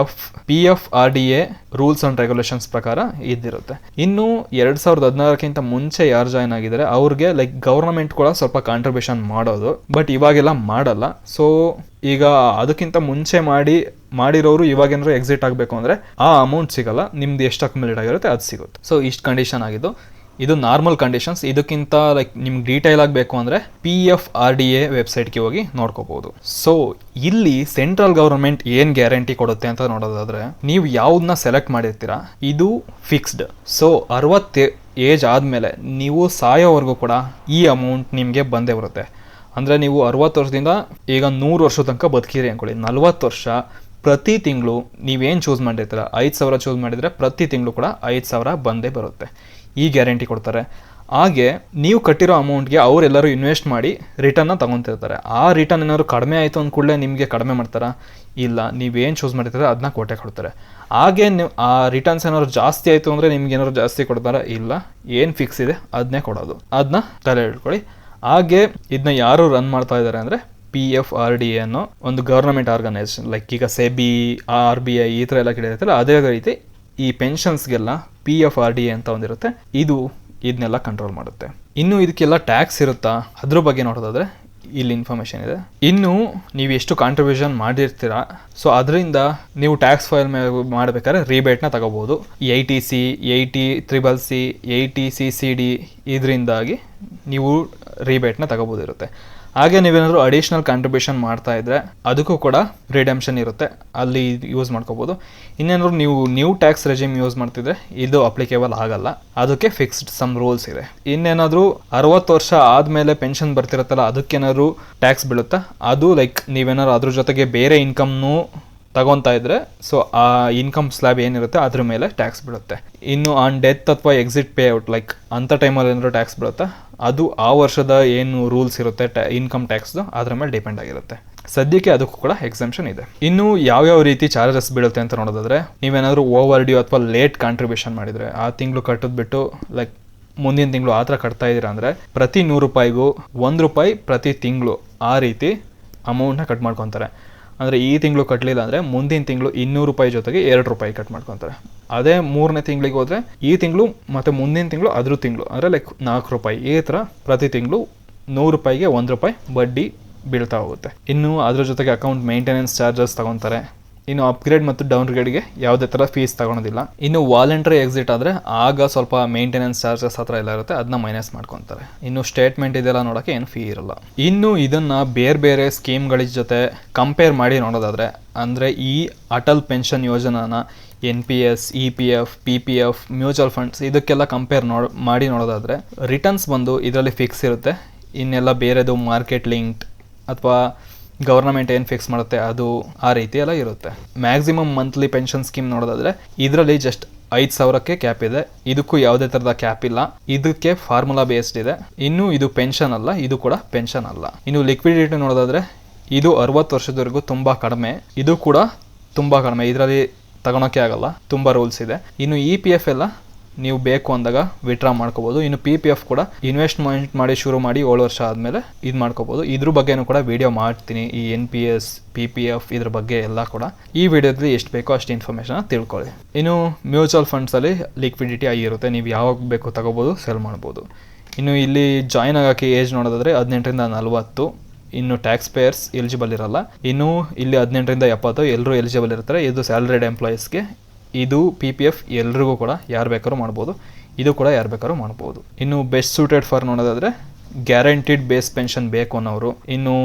PFRDA ರೂಲ್ಸ್ ಆ್ಯಂಡ್ ರೆಗ್ಯುಲೇಷನ್ಸ್ ಪ್ರಕಾರ ಇದ್ದಿರುತ್ತೆ. ಇನ್ನು 2016ಕ್ಕಿಂತ ಮುಂಚೆ ಯಾರು ಜಾಯ್ನ್ ಆಗಿದ್ದಾರೆ ಅವ್ರಿಗೆ ಲೈಕ್ ಗೌರ್ಮೆಂಟ್ ಕೂಡ ಸ್ವಲ್ಪ ಕಾಂಟ್ರಿಬ್ಯೂಷನ್ ಮಾಡೋದು, ಬಟ್ ಇವಾಗೆಲ್ಲ ಮಾಡಲ್ಲ. ಸೊ ಈಗ ಅದಕ್ಕಿಂತ ಮುಂಚೆ ಮಾಡಿರೋರು ಇವಾಗೇನಾದ್ರು ಎಕ್ಸಿಟ್ ಆಗಬೇಕು ಅಂದರೆ ಆ ಅಮೌಂಟ್ ಸಿಗಲ್ಲ, ನಿಮ್ದು ಎಷ್ಟು ಅಕ್ಯುಮುಲೇಟ್ ಆಗಿರುತ್ತೆ ಅದು ಸಿಗುತ್ತೆ. ಸೊ ಇಷ್ಟು ಕಂಡೀಷನ್ ಆಗಿದ್ದು. ಇದು ನಾರ್ಮಲ್ ಕಂಡೀಷನ್ಸ್. ಇದಕ್ಕಿಂತ ಲೈಕ್ ನಿಮ್ಗೆ ಡೀಟೇಲ್ ಆಗಬೇಕು ಅಂದರೆ PFRDA ವೆಬ್ಸೈಟ್ಗೆ ಹೋಗಿ ನೋಡ್ಕೋಬಹುದು. ಸೊ ಇಲ್ಲಿ ಸೆಂಟ್ರಲ್ ಗೌರ್ಮೆಂಟ್ ಏನು ಗ್ಯಾರಂಟಿ ಕೊಡುತ್ತೆ ಅಂತ ನೋಡೋದಾದ್ರೆ, ನೀವು ಯಾವ್ದನ್ನ ಸೆಲೆಕ್ಟ್ ಮಾಡಿರ್ತೀರಾ ಇದು ಫಿಕ್ಸ್ಡ್. ಸೊ 60 ಏಜ್ ಆದಮೇಲೆ ನೀವು ಸಾಯೋವರೆಗೂ ಕೂಡ ಈ ಅಮೌಂಟ್ ನಿಮಗೆ ಬಂದೇ ಬರುತ್ತೆ. ಅಂದರೆ ನೀವು 60 ವರ್ಷದಿಂದ ಈಗ 100 ವರ್ಷದ ತನಕ ಬದುಕಿರಿ ಅಂದ್ಕೊಳ್ಳಿ, 40 ವರ್ಷ ಪ್ರತಿ ತಿಂಗಳು ನೀವೇನು ಚೂಸ್ ಮಾಡಿರ್ತೀರ, 5,000 ಚೂಸ್ ಮಾಡಿದರೆ ಪ್ರತಿ ತಿಂಗಳು ಕೂಡ 5,000 ಬಂದೇ ಬರುತ್ತೆ. ಈ ಗ್ಯಾರಂಟಿ ಕೊಡ್ತಾರೆ. ಹಾಗೆ ನೀವು ಕಟ್ಟಿರೋ ಅಮೌಂಟ್ಗೆ ಅವರೆಲ್ಲರೂ ಇನ್ವೆಸ್ಟ್ ಮಾಡಿ ರಿಟರ್ನ್ನ ತಗೊತಿರ್ತಾರೆ. ಆ ರಿಟರ್ನ್ ಏನಾದ್ರು ಕಡಿಮೆ ಆಯಿತು ಅಂದ ಕೂಡಲೇ ನಿಮಗೆ ಕಡಿಮೆ ಮಾಡ್ತಾರಾ? ಇಲ್ಲ, ನೀವೇನು ಚೂಸ್ ಮಾಡಿರ್ತಾರೆ ಅದನ್ನ ಕೊಡ್ತಾರೆ. ಹಾಗೆ ನೀವು ಆ ರಿಟರ್ನ್ಸ್ ಏನಾದ್ರು ಜಾಸ್ತಿ ಆಯಿತು ಅಂದರೆ ನಿಮ್ಗೆ ಏನಾದ್ರು ಜಾಸ್ತಿ ಕೊಡ್ತಾರಾ? ಇಲ್ಲ, ಏನು ಫಿಕ್ಸ್ ಇದೆ ಅದನ್ನೇ ಕೊಡೋದು. ಅದನ್ನ ತಲೆ ಇಟ್ಕೊಳ್ಳಿ. ಹಾಗೆ ಇದನ್ನ ಯಾರು ರನ್ ಮಾಡ್ತಾ ಇದ್ದಾರೆ ಅಂದರೆ PFRDA ಅನ್ನೋ ಒಂದು ಗವರ್ನಮೆಂಟ್ ಆರ್ಗನೈಸೇಷನ್. ಲೈಕ್ ಈಗ SEBI, RBI ಈ ಥರ ಎಲ್ಲ ಕೇಳಿರುತ್ತಲ್ಲ, ಅದೇ ರೀತಿ ಈ ಪೆನ್ಷನ್ಸ್ಗೆಲ್ಲ PFRDA ಅಂತ ಒಂದಿರುತ್ತೆ, ಇದನ್ನೆಲ್ಲ ಕಂಟ್ರೋಲ್ ಮಾಡುತ್ತೆ. ಇನ್ನು ಇದಕ್ಕೆಲ್ಲ ಟ್ಯಾಕ್ಸ್ ಇರುತ್ತಾ ಅದ್ರ ಬಗ್ಗೆ ನೋಡೋದಾದ್ರೆ ಇಲ್ಲಿ ಇನ್ಫಾರ್ಮೇಷನ್ ಇದೆ. ಇನ್ನು ನೀವು ಎಷ್ಟು ಕಾಂಟ್ರಿಬ್ಯೂಷನ್ ಮಾಡಿರ್ತೀರಾ, ಸೊ ಅದರಿಂದ ನೀವು ಟ್ಯಾಕ್ಸ್ ಫೈಲ್ ಮಾಡಬೇಕಾದ್ರೆ ರಿಬೇಟ್ನ ತಗೋಬಹುದು. 80C, 80CCC, 80CCD ಇದರಿಂದಾಗಿ ನೀವು ರಿಬೇಟ್ನ ತಗೋಬೋದಿರುತ್ತೆ. ಹಾಗೆ ನೀವೇನಾದರೂ ಅಡಿಷ್ನಲ್ ಕಾಂಟ್ರಿಬ್ಯೂಷನ್ ಮಾಡ್ತಾ ಇದ್ರೆ ಅದಕ್ಕೂ ಕೂಡ ರಿಡೆಂಪ್ಷನ್ ಇರುತ್ತೆ, ಅಲ್ಲಿ ಯೂಸ್ ಮಾಡ್ಕೋಬೋದು. ಇನ್ನೇನಾದ್ರು ನೀವು ನ್ಯೂ ಟ್ಯಾಕ್ಸ್ ರೆಜಿಮ್ ಯೂಸ್ ಮಾಡ್ತಿದ್ರೆ ಇದು ಅಪ್ಲಿಕೇಬಲ್ ಆಗಲ್ಲ, ಅದಕ್ಕೆ ಫಿಕ್ಸ್ಡ್ ಸಮ್ ರೂಲ್ಸ್ ಇದೆ. ಇನ್ನೇನಾದರೂ 60 ವರ್ಷ ಆದಮೇಲೆ ಪೆನ್ಷನ್ ಬರ್ತಿರುತ್ತಲ್ಲ ಅದಕ್ಕೇನಾದ್ರು ಟ್ಯಾಕ್ಸ್ ಬೀಳುತ್ತಾ, ಅದು ಲೈಕ್ ನೀವೇನಾದ್ರು ಅದ್ರ ಜೊತೆಗೆ ಬೇರೆ ಇನ್ಕಮ್ನೂ ತಗೊತಾ ಇದ್ರೆ ಸೊ ಆ ಇನ್ಕಮ್ ಸ್ಲ್ಯಾಬ್ ಏನಿರುತ್ತೆ ಅದ್ರ ಮೇಲೆ ಟ್ಯಾಕ್ಸ್ ಬೀಳುತ್ತೆ. ಇನ್ನು ಆನ್ ಡೆತ್ ಅಥವಾ ಎಕ್ಸಿಟ್ ಪೇ ಔಟ್ ಲೈಕ್ ಅಂಥ ಟೈಮಲ್ಲಿ ಏನಾದ್ರು ಟ್ಯಾಕ್ಸ್ ಬೀಳುತ್ತಾ, ಅದು ಆ ವರ್ಷದ ಏನು ರೂಲ್ಸ್ ಇರುತ್ತೆ ಇನ್ಕಮ್ ಟ್ಯಾಕ್ಸ್ದು ಅದ್ರ ಮೇಲೆ ಡಿಪೆಂಡ್ ಆಗಿರುತ್ತೆ. ಸದ್ಯಕ್ಕೆ ಅದಕ್ಕೂ ಕೂಡ ಎಕ್ಸೆಂಪ್ಷನ್ ಇದೆ. ಇನ್ನು ಯಾವ್ಯಾವ ರೀತಿ ಚಾರ್ಜಸ್ ಬೀಳುತ್ತೆ ಅಂತ ನೋಡೋದಾದ್ರೆ, ನೀವೇನಾದರೂ ಓವರ್ ಡ್ಯೂ ಅಥವಾ ಲೇಟ್ ಕಾಂಟ್ರಿಬ್ಯೂಷನ್ ಮಾಡಿದರೆ, ಆ ತಿಂಗಳು ಕಟ್ಟಿದ್ಬಿಟ್ಟು ಲೈಕ್ ಮುಂದಿನ ತಿಂಗಳು ಆ ಥರ ಕಟ್ತಾ ಇದ್ದೀರಾ ಅಂದರೆ ಪ್ರತಿ 100 ರೂಪಾಯಿಗೂ ₹1 ಪ್ರತಿ ತಿಂಗಳು ಆ ರೀತಿ ಅಮೌಂಟ್ನ ಕಟ್ ಮಾಡ್ಕೊತಾರೆ. ಅಂದರೆ ಈ ತಿಂಗಳು ಕಟ್ಟಲಿಲ್ಲ ಅಂದರೆ ಮುಂದಿನ ತಿಂಗಳು ₹200 ಜೊತೆಗೆ ₹2 ಕಟ್ ಮಾಡ್ಕೊತಾರೆ. ಅದೇ 3ನೇ ತಿಂಗಳಿಗೆ ಹೋದರೆ ಈ ತಿಂಗಳು ಮತ್ತು ಮುಂದಿನ ತಿಂಗಳು ಅದ್ರ ತಿಂಗಳು ಅಂದರೆ ಲೈಕ್ ₹4 ಈ ಥರ ಪ್ರತಿ ತಿಂಗಳು ₹100ಗೆ ₹1 ಬಡ್ಡಿ ಬೀಳ್ತಾ ಹೋಗುತ್ತೆ. ಇನ್ನು ಅದ್ರ ಜೊತೆಗೆ ಅಕೌಂಟ್ ಮೇಂಟೆನೆನ್ಸ್ ಚಾರ್ಜಸ್ ತಗೊತಾರೆ. ಇನ್ನು ಅಪ್ಗ್ರೇಡ್ ಮತ್ತು ಡೌನ್ಗ್ರೇಡ್ಗೆ ಯಾವುದೇ ಥರ ಫೀಸ್ ತಗೊಳೋದಿಲ್ಲ. ಇನ್ನು ವಾಲಂಟ್ರಿ ಎಕ್ಸಿಟ್ ಆದರೆ ಆಗ ಸ್ವಲ್ಪ ಮೇಂಟೆನೆನ್ಸ್ ಚಾರ್ಜಸ್ ಹತ್ರ ಎಲ್ಲ ಇರುತ್ತೆ, ಅದನ್ನ ಮೈನಸ್ ಮಾಡ್ಕೊತಾರೆ. ಇನ್ನು ಸ್ಟೇಟ್ಮೆಂಟ್ ಇದೆಲ್ಲ ನೋಡೋಕ್ಕೆ ಏನು ಫೀ ಇರಲ್ಲ. ಇನ್ನು ಇದನ್ನು ಬೇರೆ ಸ್ಕೀಮ್ಗಳ ಜೊತೆ ಕಂಪೇರ್ ಮಾಡಿ ನೋಡೋದಾದರೆ, ಅಂದರೆ ಈ ಅಟಲ್ ಪೆನ್ಷನ್ ಯೋಜನಾನ NPS, EPF, PPF, mutual funds ಇದಕ್ಕೆಲ್ಲ ಕಂಪೇರ್ ಮಾಡಿ ನೋಡೋದಾದರೆ ರಿಟರ್ನ್ಸ್ ಬಂದು ಇದರಲ್ಲಿ ಫಿಕ್ಸ್ ಇರುತ್ತೆ. ಇನ್ನೆಲ್ಲ ಬೇರೆದು ಮಾರ್ಕೆಟ್ ಲಿಂಕ್ಡ್ ಅಥವಾ ಗೌರ್ನಮೆಂಟ್ ಏನು ಫಿಕ್ಸ್ ಮಾಡುತ್ತೆ ಅದು ಆ ರೀತಿ ಎಲ್ಲ ಇರುತ್ತೆ. ಮ್ಯಾಕ್ಸಿಮಮ್ ಮಂತ್ಲಿ ಪೆನ್ಷನ್ ಸ್ಕೀಮ್ ನೋಡೋದಾದರೆ ಇದರಲ್ಲಿ ಜಸ್ಟ್ 5,000ಕ್ಕೆ ಕ್ಯಾಪ್ ಇದೆ, ಇದಕ್ಕೂ ಯಾವುದೇ ಥರದ ಕ್ಯಾಪ್ ಇಲ್ಲ, ಇದಕ್ಕೆ ಫಾರ್ಮುಲಾ ಬೇಸ್ಡ್ ಇದೆ. ಇನ್ನು ಇದು ಪೆನ್ಷನ್ ಅಲ್ಲ, ಇದು ಕೂಡ ಪೆನ್ಷನ್ ಅಲ್ಲ. ಇನ್ನು ಲಿಕ್ವಿಡಿಟಿ ನೋಡೋದಾದರೆ ಇದು 60 ವರ್ಷದವರೆಗೂ ತುಂಬ ಕಡಿಮೆ, ಇದು ಕೂಡ ತುಂಬ ಕಡಿಮೆ, ಇದರಲ್ಲಿ ತಗೊಳಕ್ಕೆ ಆಗಲ್ಲ, ತುಂಬ ರೂಲ್ಸ್ ಇದೆ. ಇನ್ನು EPF ಎಲ್ಲ ನೀವು ಬೇಕು ಅಂದಾಗ ವಿಡ್ರಾ ಮಾಡ್ಕೋಬೋದು. ಇನ್ನು PPF ಕೂಡ ಇನ್ವೆಸ್ಟ್ಮೆಂಟ್ ಮಾಡಿ ಶುರು ಮಾಡಿ 7 ವರ್ಷ ಆದಮೇಲೆ ಇದು ಮಾಡ್ಕೋಬೋದು. ಇದ್ರ ಬಗ್ಗೆನೂ ಕೂಡ ವಿಡಿಯೋ ಮಾಡ್ತೀನಿ, ಈ NPS, PPF ಇದ್ರ ಬಗ್ಗೆ ಎಲ್ಲ ಕೂಡ ಈ ವಿಡಿಯೋದಲ್ಲಿ ಎಷ್ಟು ಬೇಕೋ ಅಷ್ಟು ಇನ್ಫಾರ್ಮೇಷನ್ ತಿಳ್ಕೊಳ್ಳಿ. ಇನ್ನು ಮ್ಯೂಚುವಲ್ ಫಂಡ್ಸಲ್ಲಿ ಲಿಕ್ವಿಡಿಟಿ ಆಗಿರುತ್ತೆ, ನೀವು ಯಾವಾಗ ಬೇಕು ತಗೋಬೋದು, ಸೆಲ್ ಮಾಡ್ಬೋದು. ಇನ್ನು ಇಲ್ಲಿ ಜಾಯ್ನ್ ಆಗೋಕ್ಕೆ ಏಜ್ ನೋಡೋದಾದರೆ 18ರಿಂದ 40. ಇನ್ನು ಟ್ಯಾಕ್ಸ್ ಪೇಯರ್ಸ್ ಎಲಿಜಿಬಲ್ ಇರಲ್ಲ. ಇನ್ನು ಇಲ್ಲಿ 18ರಿಂದ 70 ಎಲ್ಲರೂ ಎಲಿಜಿಬಲ್ ಇರ್ತಾರೆ. ಇದು ಸ್ಯಾಲ್ರಿಡ್ ಎಂಪ್ಲಾಯೀಸ್ಗೆ. ಇದು PPF ಎಲ್ರಿಗೂ ಕೂಡ ಯಾರು ಬೇಕಾದ್ರೂ ಮಾಡ್ಬೋದು, ಇದು ಕೂಡ ಯಾರು ಬೇಕಾದ್ರೂ ಮಾಡ್ಬೋದು. ಇನ್ನು ಬೆಸ್ಟ್ ಸೂಟೆಡ್ ಫಾರ್ ನೋಡೋದಾದರೆ ಗ್ಯಾರಂಟಿಡ್ ಬೇಸ್ ಪೆನ್ಷನ್ ಬೇಕು ಅನ್ನೋರು. ಇನ್ನು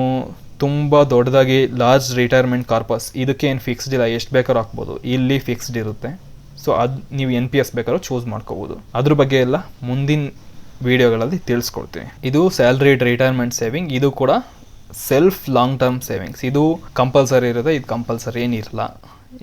ತುಂಬ ದೊಡ್ಡದಾಗಿ ಲಾರ್ಜ್ ರಿಟೈರ್ಮೆಂಟ್ ಕಾರ್ಪಸ್, ಇದಕ್ಕೆ ಏನು ಫಿಕ್ಸ್ಡ್ ಇಲ್ಲ, ಎಷ್ಟು ಬೇಕಾದ್ರೂ ಹಾಕ್ಬೋದು, ಇಲ್ಲಿ ಫಿಕ್ಸ್ಡ್ ಇರುತ್ತೆ. ಸೊ ಅದು ನೀವು NPS ಬೇಕಾದ್ರೂ ಚೂಸ್ ಮಾಡ್ಕೋಬೋದು. ಅದ್ರ ಬಗ್ಗೆ ಎಲ್ಲ ಮುಂದಿನ ವಿಡಿಯೋಗಳಲ್ಲಿ ತಿಳಿಸ್ಕೊಡ್ತೀನಿ. ಇದು ಸ್ಯಾಲ್ರಿಡ್ ರಿಟೈರ್ಮೆಂಟ್ ಸೇವಿಂಗ್, ಇದು ಕೂಡ ಸೆಲ್ಫ್ ಲಾಂಗ್ ಟರ್ಮ್ ಸೇವಿಂಗ್ಸ್. ಇದು ಕಂಪಲ್ಸರಿ ಇರುತ್ತೆ, ಇದು ಕಂಪಲ್ಸರಿ ಏನಿರಲ್ಲ.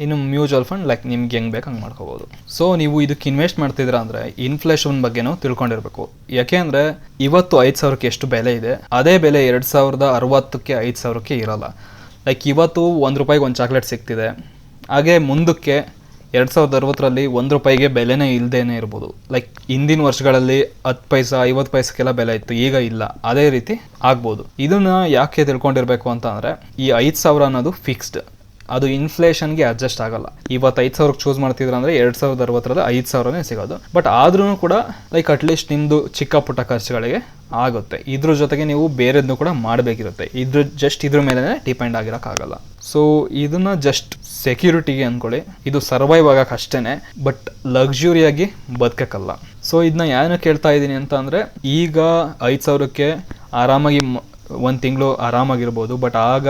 ಇನ್ನು ಮ್ಯೂಚುವಲ್ ಫಂಡ್ ಲೈಕ್ ನಿಮ್ಗೆ ಹೆಂಗೆ ಬೇಕು ಹಂಗೆ ಮಾಡ್ಕೋಬೋದು. ಸೊ ನೀವು ಇದಕ್ಕೆ ಇನ್ವೆಸ್ಟ್ ಮಾಡ್ತಿದ್ದೀರಾ ಅಂದರೆ ಇನ್ಫ್ಲೇಷನ್ ಬಗ್ಗೆನೂ ತಿಳ್ಕೊಂಡಿರಬೇಕು. ಯಾಕೆ ಅಂದರೆ ಇವತ್ತು 5,000ಕ್ಕೆ ಎಷ್ಟು ಬೆಲೆ ಇದೆ, ಅದೇ ಬೆಲೆ 2060ಕ್ಕೆ 5,000ಕ್ಕೆ ಇರಲ್ಲ. ಲೈಕ್ ಇವತ್ತು ₹1 ಒಂದು ಚಾಕ್ಲೇಟ್ ಸಿಗ್ತಿದೆ, ಹಾಗೆ ಮುಂದಕ್ಕೆ 2060ರಲ್ಲಿ ₹1 ಬೆಲೆನೇ ಇಲ್ಲದೇನೆ ಇರ್ಬೋದು. ಲೈಕ್ ಹಿಂದಿನ ವರ್ಷಗಳಲ್ಲಿ 10 ಪೈಸೆ 50 ಪೈಸೆಗೆಲ್ಲ ಬೆಲೆ ಇತ್ತು, ಈಗ ಇಲ್ಲ. ಅದೇ ರೀತಿ ಆಗ್ಬೋದು. ಇದನ್ನ ಯಾಕೆ ತಿಳ್ಕೊಂಡಿರ್ಬೇಕು ಅಂತ ಅಂದರೆ, ಈ 5,000 ಅನ್ನೋದು ಫಿಕ್ಸ್ಡ್, ಅದು ಇನ್ಫ್ಲೇಷನ್ಗೆ ಅಡ್ಜಸ್ಟ್ ಆಗಲ್ಲ. ಇವತ್ತು 5,000ಕ್ಕೆ ಚೂಸ್ ಮಾಡ್ತಿದ್ರೆ ಅಂದರೆ 2060ರಲ್ಲಿ 5,000ನೇ ಸಿಗೋದು. ಬಟ್ ಆದ್ರೂ ಕೂಡ ಲೈಕ್ ಅಟ್ಲೀಸ್ಟ್ ನಿಮ್ಮದು ಚಿಕ್ಕ ಪುಟ್ಟ ಖರ್ಚುಗಳಿಗೆ ಆಗುತ್ತೆ. ಇದ್ರ ಜೊತೆಗೆ ನೀವು ಬೇರೆದನ್ನು ಕೂಡ ಮಾಡಬೇಕಿರುತ್ತೆ. ಇದ್ರ ಮೇಲೆ ಡಿಪೆಂಡ್ ಆಗಿರೋಕ್ಕಾಗಲ್ಲ. ಸೊ ಇದನ್ನ ಜಸ್ಟ್ ಸೆಕ್ಯೂರಿಟಿಗೆ ಅಂದ್ಕೊಳ್ಳಿ, ಇದು ಸರ್ವೈವ್ ಆಗಕ್ಕೆ ಅಷ್ಟೇ, ಬಟ್ ಲಕ್ಸುರಿಯಾಗಿ ಬದುಕಕ್ಕಲ್ಲ. ಸೊ ಇದನ್ನ ಏನು ಕೇಳ್ತಾ ಇದ್ದೀನಿ ಅಂತ ಅಂದರೆ, ಈಗ 5,000ಕ್ಕೆ ಆರಾಮಾಗಿ 1 ತಿಂಗಳು ಆರಾಮಾಗಿರ್ಬೋದು. ಬಟ್ ಆಗ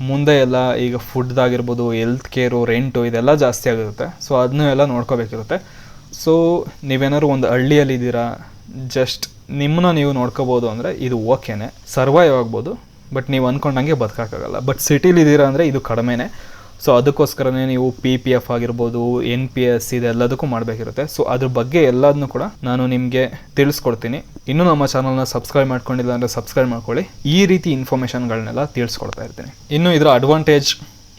ಮುಂದೆ ಎಲ್ಲ ಈಗ ಫುಡ್ದಾಗಿರ್ಬೋದು, ಹೆಲ್ತ್ ಕೇರು, ರೆಂಟು ಇದೆಲ್ಲ ಜಾಸ್ತಿ ಆಗಿರುತ್ತೆ. ಸೊ ಅದನ್ನೂ ಎಲ್ಲ ನೋಡ್ಕೋಬೇಕಿರುತ್ತೆ. ಸೊ ನೀವೇನಾದ್ರು ಒಂದು ಹಳ್ಳಿಯಲ್ಲಿದ್ದೀರಾ, ಜಸ್ಟ್ ನಿಮ್ಮನ್ನ ನೀವು ನೋಡ್ಕೋಬೋದು ಅಂದರೆ ಇದು ಓಕೆನೆ, ಸರ್ವೈವ್ ಆಗ್ಬೋದು. ಬಟ್ ನೀವು ಅಂದ್ಕೊಂಡಂಗೆ ಬದುಕೋಕ್ಕಾಗಲ್ಲ. ಬಟ್ ಸಿಟಿಲಿದ್ದೀರಾ ಅಂದರೆ ಇದು ಕಡಿಮೆನೇ. ಸೊ ಅದಕ್ಕೋಸ್ಕರನೇ ನೀವು PPF ಆಗಿರ್ಬೋದು, NPS ಇದೆಲ್ಲದಕ್ಕೂ ಮಾಡಬೇಕಿರುತ್ತೆ. ಸೊ ಅದ್ರ ಬಗ್ಗೆ ಎಲ್ಲದನ್ನೂ ಕೂಡ ನಾನು ನಿಮಗೆ ತಿಳಿಸ್ಕೊಡ್ತೀನಿ. ಇನ್ನೂ ನಮ್ಮ ಚಾನಲ್ನ ಸಬ್ಸ್ಕ್ರೈಬ್ ಮಾಡ್ಕೊಂಡಿಲ್ಲ ಅಂದರೆ ಸಬ್ಸ್ಕ್ರೈಬ್ ಮಾಡ್ಕೊಳ್ಳಿ. ಈ ರೀತಿ ಇನ್ಫಾರ್ಮೇಷನ್ಗಳನ್ನೆಲ್ಲ ತಿಳಿಸ್ಕೊಡ್ತಾ ಇರ್ತೀನಿ. ಇನ್ನು ಇದರ ಅಡ್ವಾಂಟೇಜ್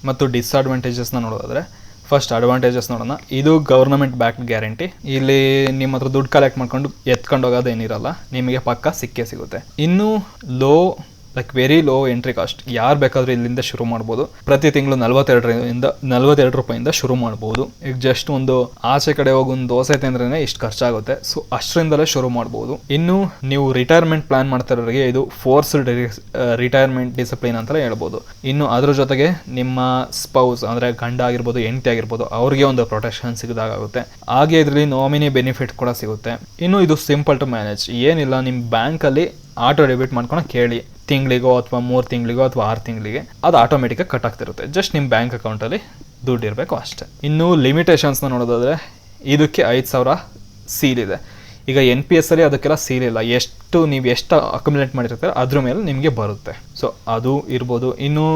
ಮತ್ತು ಡಿಸ್ಅಡ್ವಾಂಟೇಜಸ್ನ ನೋಡೋದಾದರೆ, ಫಸ್ಟ್ ಅಡ್ವಾಂಟೇಜಸ್ ನೋಡೋಣ. ಇದು ಗವರ್ನಮೆಂಟ್ ಬ್ಯಾಕ್ಡ್ ಗ್ಯಾರಂಟಿ. ಇಲ್ಲಿ ನಿಮ್ಮ ಹತ್ರ ದುಡ್ಡು ಕಲೆಕ್ಟ್ ಮಾಡ್ಕೊಂಡು ಎತ್ಕೊಂಡು ಹೋಗೋದೇನಿರಲ್ಲ, ನಿಮಗೆ ಪಕ್ಕ ಸಿಕ್ಕೇ ಸಿಗುತ್ತೆ. ಇನ್ನು like very low entry cost. ಯಾರು ಬೇಕಾದರೂ ಇಲ್ಲಿಂದ ಶುರು ಮಾಡ್ಬೋದು. ಪ್ರತಿ ತಿಂಗಳು ₹42 ಶುರು ಮಾಡ್ಬೋದು. ಈಗ ಜಸ್ಟ್ ಒಂದು ಆಚೆ ಕಡೆ ಹೋಗಿ ಒಂದು ದೋಸೆ ತಿಂದ್ರೇ ಇಷ್ಟು ಖರ್ಚಾಗುತ್ತೆ. ಸೊ ಅಷ್ಟರಿಂದಲೇ ಶುರು ಮಾಡ್ಬೋದು. ಇನ್ನು ನೀವು ರಿಟೈರ್ಮೆಂಟ್ ಪ್ಲಾನ್ ಮಾಡ್ತಿರೋರಿಗೆ ಇದು ಫೋರ್ಸ್ಡ್ ರಿಟೈರ್ಮೆಂಟ್ ಡಿಸಿಪ್ಲಿನ್ ಅಂತಲೇ ಹೇಳ್ಬೋದು. ಇನ್ನು ಅದ್ರ ಜೊತೆಗೆ ನಿಮ್ಮ ಸ್ಪೌಸ್ ಅಂದರೆ ಗಂಡ ಆಗಿರ್ಬೋದು, ಹೆಂಡತಿ ಆಗಿರ್ಬೋದು, ಅವ್ರಿಗೆ ಒಂದು ಪ್ರೊಟೆಕ್ಷನ್ ಸಿಗದಾಗುತ್ತೆ. ಹಾಗೆ ಇದರಲ್ಲಿ ನಾಮಿನಿ ಬೆನಿಫಿಟ್ ಕೂಡ ಸಿಗುತ್ತೆ. ಇನ್ನು ಇದು ಸಿಂಪಲ್ ಟು ಮ್ಯಾನೇಜ್. ಏನಿಲ್ಲ, ನಿಮ್ಮ ಬ್ಯಾಂಕಲ್ಲಿ ಆಟೋ ಡೆಬಿಟ್ ಮಾಡ್ಕೊಂಡು ಕೇಳಿ, ತಿಂಗಳಿಗೋ ಅಥವಾ 3 ತಿಂಗಳಿಗೋ ಅಥವಾ 6 ತಿಂಗಳಿಗೆ ಅದು ಆಟೋಮೆಟಿಕಾಗಿ ಕಟ್ ಆಗ್ತಿರುತ್ತೆ. ಜಸ್ಟ್ ನಿಮ್ಮ ಬ್ಯಾಂಕ್ ಅಕೌಂಟಲ್ಲಿ ದುಡ್ಡು ಇರಬೇಕು ಅಷ್ಟೇ. ಇನ್ನು ಲಿಮಿಟೇಷನ್ಸ್ನ ನೋಡೋದಾದರೆ, ಇದಕ್ಕೆ 5,000 ಸೀಲ್ ಇದೆ. ಈಗ NPS ಅಲ್ಲಿ ಅದಕ್ಕೆಲ್ಲ ಸೀಲ್ ಇಲ್ಲ. ನೀವು ಎಷ್ಟು ಅಕ್ಯುಮುಲೇಟ್ ಮಾಡಿರ್ತೀರ ಅದ್ರ ಮೇಲೆ ನಿಮಗೆ ಬರುತ್ತೆ. ಸೊ ಅದು ಇರ್ಬೋದು. ಇನ್ನು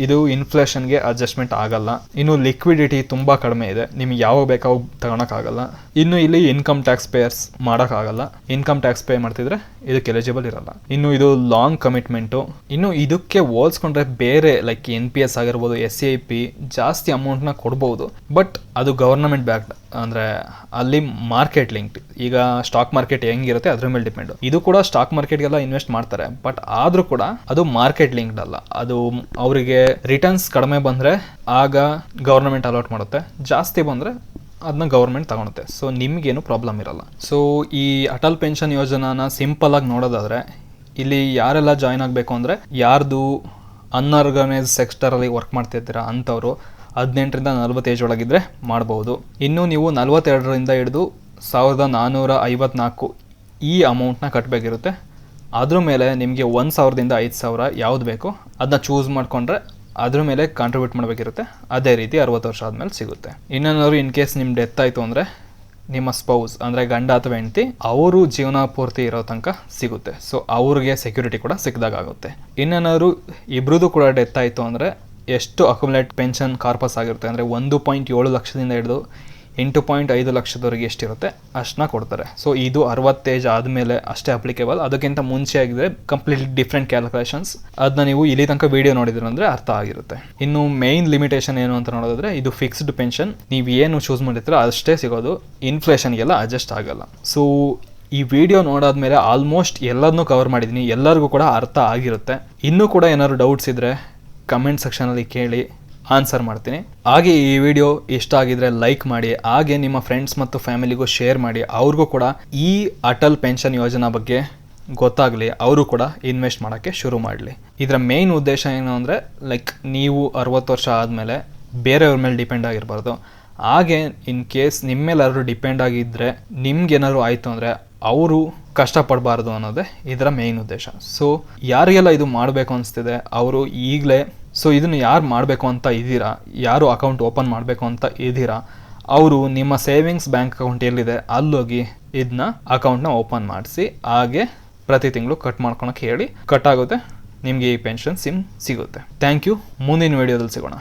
ಇದು ಇನ್ಫ್ಲೇಷನ್ಗೆ ಅಡ್ಜಸ್ಟ್ಮೆಂಟ್ ಆಗಲ್ಲ. ಇನ್ನು ಲಿಕ್ವಿಡಿಟಿ ತುಂಬ ಕಡಿಮೆ ಇದೆ, ನಿಮ್ಗೆ ಯಾವಾಗ ಬೇಕಾವಾಗ ತಗೊಳಕ್ಕಾಗಲ್ಲ. ಇನ್ನು ಇಲ್ಲಿ ಇನ್ಕಮ್ ಟ್ಯಾಕ್ಸ್ ಪೇಯರ್ಸ್ ಮಾಡೋಕ್ಕಾಗಲ್ಲ. ಇನ್ಕಮ್ ಟ್ಯಾಕ್ಸ್ ಪೇ ಮಾಡ್ತಿದ್ರೆ ಇದಕ್ಕೆ ಎಲಿಜಿಬಲ್ ಇರಲ್ಲ. ಇನ್ನು ಇದು ಲಾಂಗ್ ಕಮಿಟ್ಮೆಂಟು. ಇನ್ನು ಇದಕ್ಕೆ ಹೋಲ್ಸ್ಕೊಂಡ್ರೆ ಬೇರೆ ಲೈಕ್ NPS ಆಗಿರ್ಬೋದು, SIP ಜಾಸ್ತಿ ಅಮೌಂಟ್ನ ಕೊಡ್ಬೋದು. ಬಟ್ ಅದು ಗವರ್ನಮೆಂಟ್ ಬ್ಯಾಕ್ಡ್, ಅಂದರೆ ಅಲ್ಲಿ ಮಾರ್ಕೆಟ್ ಲಿಂಕ್ಡ್. ಈಗ ಸ್ಟಾಕ್ ಮಾರ್ಕೆಟ್ ಹೆಂಗಿರುತ್ತೆ ಅದ್ರ ಮೇಲೆ ಡಿಪೆಂಡು. ಇದು ಕೂಡ ಸ್ಟಾಕ್ ಮಾರ್ಕೆಟ್ಗೆಲ್ಲ ಇನ್ವೆಸ್ಟ್ ಮಾಡ್ತಾರೆ, ಬಟ್ ಆದರೂ ಕೂಡ ಅದು ಮಾರ್ಕೆಟ್ ಲಿಂಕ್ಡ್ ಅಲ್ಲ. ಅದು ಅವರಿಗೆ ರಿಟರ್ನ್ಸ್ ಕಡಿಮೆ ಬಂದರೆ ಆಗ ಗವರ್ನಮೆಂಟ್ ಅಲಾಟ್ ಮಾಡುತ್ತೆ, ಜಾಸ್ತಿ ಬಂದರೆ ಅದನ್ನ ಗೌರ್ಮೆಂಟ್ ತಗೊಳುತ್ತೆ. ಸೊ ನಿಮಗೇನು ಪ್ರಾಬ್ಲಮ್ ಇರಲ್ಲ. ಸೊ ಈ ಅಟಲ್ ಪೆನ್ಷನ್ ಯೋಜನಾನ ಸಿಂಪಲ್ ಆಗಿ ನೋಡೋದಾದರೆ, ಇಲ್ಲಿ ಯಾರೆಲ್ಲ ಜಾಯ್ನ್ ಆಗಬೇಕು ಅಂದರೆ, ಯಾರ್ದು ಅನ್ಆರ್ಗನೈಸ್ ಸೆಕ್ಟರಲ್ಲಿ ವರ್ಕ್ ಮಾಡ್ತಿರ್ತೀರಾ ಅಂಥವ್ರು 18ರಿಂದ 40 ಏಜ್ ಒಳಗಿದ್ರೆ ಮಾಡ್ಬೋದು. ಇನ್ನು ನೀವು 42ರಿಂದ ಹಿಡಿದು 1,454 ಈ ಅಮೌಂಟ್ನ ಕಟ್ಟಬೇಕಿರುತ್ತೆ. ಅದ್ರ ಮೇಲೆ ನಿಮಗೆ 1,000ದಿಂದ 5,000 ಯಾವ್ದು ಬೇಕೋ ಅದನ್ನ ಚೂಸ್ ಮಾಡಿಕೊಂಡ್ರೆ ಅದ್ರ ಮೇಲೆ ಕಾಂಟ್ರಿಬ್ಯೂಟ್ ಮಾಡಬೇಕಿರುತ್ತೆ. ಅದೇ ರೀತಿ 60 ವರ್ಷ ಆದಮೇಲೆ ಸಿಗುತ್ತೆ. ಇನ್ನೇನಾದ್ರು ಇನ್ ಕೇಸ್ ನಿಮ್ಮ ಡೆತ್ ಆಯಿತು ಅಂದರೆ ನಿಮ್ಮ ಸ್ಪೌಸ್ ಅಂದರೆ ಗಂಡ ಅಥವಾ ಹೆಂಡತಿ ಅವರು ಜೀವನ ಪೂರ್ತಿ ಇರೋ ತನಕ ಸಿಗುತ್ತೆ. ಸೊ ಅವ್ರಿಗೆ ಸೆಕ್ಯೂರಿಟಿ ಕೂಡ ಸಿಕ್ಕಿದಾಗುತ್ತೆ. ಇನ್ನೇನಾದ್ರು ಇಬ್ರದ್ದು ಕೂಡ ಡೆತ್ ಆಯಿತು ಅಂದರೆ ಎಷ್ಟು ಅಕ್ಯುಮುಲೇಟ್ ಪೆನ್ಷನ್ ಕಾರ್ಪಸ್ ಆಗಿರುತ್ತೆ ಅಂದರೆ 1.7 ಲಕ್ಷದಿಂದ ಹಿಡಿದು 8.5 ಲಕ್ಷದವರೆಗೆ ಎಷ್ಟಿರುತ್ತೆ ಅಷ್ಟನ್ನ ಕೊಡ್ತಾರೆ. ಸೊ ಇದು 60 ಏಜ್ ಆದಮೇಲೆ ಅಷ್ಟೇ ಅಪ್ಲಿಕೇಬಲ್. ಅದಕ್ಕಿಂತ ಮುಂಚೆ ಆಗಿದೆ ಕಂಪ್ಲೀಟ್ಲಿ ಡಿಫ್ರೆಂಟ್ ಕ್ಯಾಲ್ಕುಲೇಷನ್ಸ್. ಅದನ್ನ ನೀವು ಇಲ್ಲಿ ತನಕ ವಿಡಿಯೋ ನೋಡಿದ್ರೆ ಅಂದರೆ ಅರ್ಥ ಆಗಿರುತ್ತೆ. ಇನ್ನು ಮೇನ್ ಲಿಮಿಟೇಷನ್ ಏನು ಅಂತ ನೋಡಿದ್ರೆ, ಇದು ಫಿಕ್ಸ್ಡ್ ಪೆನ್ಷನ್. ನೀವು ಏನು ಚೂಸ್ ಮಾಡಿರ್ತೀರೋ ಅಷ್ಟೇ ಸಿಗೋದು, ಇನ್ಫ್ಲೇಷನ್ಗೆಲ್ಲ ಅಡ್ಜಸ್ಟ್ ಆಗಲ್ಲ. ಸೊ ಈ ವಿಡಿಯೋ ನೋಡಾದ್ಮೇಲೆ ಆಲ್ಮೋಸ್ಟ್ ಎಲ್ಲದನ್ನೂ ಕವರ್ ಮಾಡಿದ್ದೀನಿ, ಎಲ್ಲರಿಗೂ ಕೂಡ ಅರ್ಥ ಆಗಿರುತ್ತೆ. ಇನ್ನೂ ಕೂಡ ಏನಾದ್ರು ಡೌಟ್ಸ್ ಇದ್ದರೆ ಕಮೆಂಟ್ ಸೆಕ್ಷನಲ್ಲಿ ಕೇಳಿ, ಆನ್ಸರ್ ಮಾಡ್ತೀನಿ. ಹಾಗೆ ಈ ವಿಡಿಯೋ ಇಷ್ಟ ಆಗಿದ್ರೆ ಲೈಕ್ ಮಾಡಿ, ಹಾಗೆ ನಿಮ್ಮ ಫ್ರೆಂಡ್ಸ್ ಮತ್ತು ಫ್ಯಾಮಿಲಿಗೂ ಶೇರ್ ಮಾಡಿ. ಅವ್ರಿಗೂ ಕೂಡ ಈ ಅಟಲ್ ಪೆನ್ಷನ್ ಯೋಜನಾ ಬಗ್ಗೆ ಗೊತ್ತಾಗಲಿ, ಅವರು ಕೂಡ ಇನ್ವೆಸ್ಟ್ ಮಾಡೋಕ್ಕೆ ಶುರು ಮಾಡಲಿ. ಇದರ ಮೇನ್ ಉದ್ದೇಶ ಏನು ಅಂದರೆ, ಲೈಕ್ ನೀವು 60 ವರ್ಷ ಆದಮೇಲೆ ಬೇರೆಯವ್ರ ಮೇಲೆ ಡಿಪೆಂಡ್ ಆಗಿರಬಾರ್ದು. ಹಾಗೆ ಇನ್ ಕೇಸ್ ನಿಮ್ಮ ಮೇಲೆ ಯಾರು ಡಿಪೆಂಡ್ ಆಗಿದ್ದರೆ, ನಿಮ್ಗೇನಾದ್ರು ಆಯಿತು ಅಂದರೆ ಅವರು ಕಷ್ಟಪಡಬಾರ್ದು ಅನ್ನೋದೇ ಇದರ ಮೇನ್ ಉದ್ದೇಶ. ಸೊ ಯಾರಿಗೆಲ್ಲ ಇದು ಮಾಡಬೇಕು ಅನಿಸ್ತಿದೆ ಅವರು ಈಗಲೇ, ಸೊ ಇದನ್ನು ಯಾರು ಮಾಡಬೇಕು ಅಂತ ಇದ್ದೀರಾ, ಯಾರು ಅಕೌಂಟ್ ಓಪನ್ ಮಾಡಬೇಕು ಅಂತ ಇದ್ದೀರಾ, ಅವರು ನಿಮ್ಮ ಸೇವಿಂಗ್ಸ್ ಬ್ಯಾಂಕ್ ಅಕೌಂಟ್ ಎಲ್ಲಿದೆ ಅಲ್ಲೋಗಿ ಇದನ್ನ ಅಕೌಂಟ್ನ ಓಪನ್ ಮಾಡಿಸಿ, ಹಾಗೆ ಪ್ರತಿ ತಿಂಗಳು ಕಟ್ ಮಾಡ್ಕೊಳಕ್ಕೆ ಹೇಳಿ. ಕಟ್ ಆಗುತ್ತೆ, ನಿಮಗೆ ಈ ಪೆನ್ಷನ್ ಸಿಗುತ್ತೆ. Thank you. ಮುಂದಿನ ವಿಡಿಯೋದಲ್ಲಿ ಸಿಗೋಣ.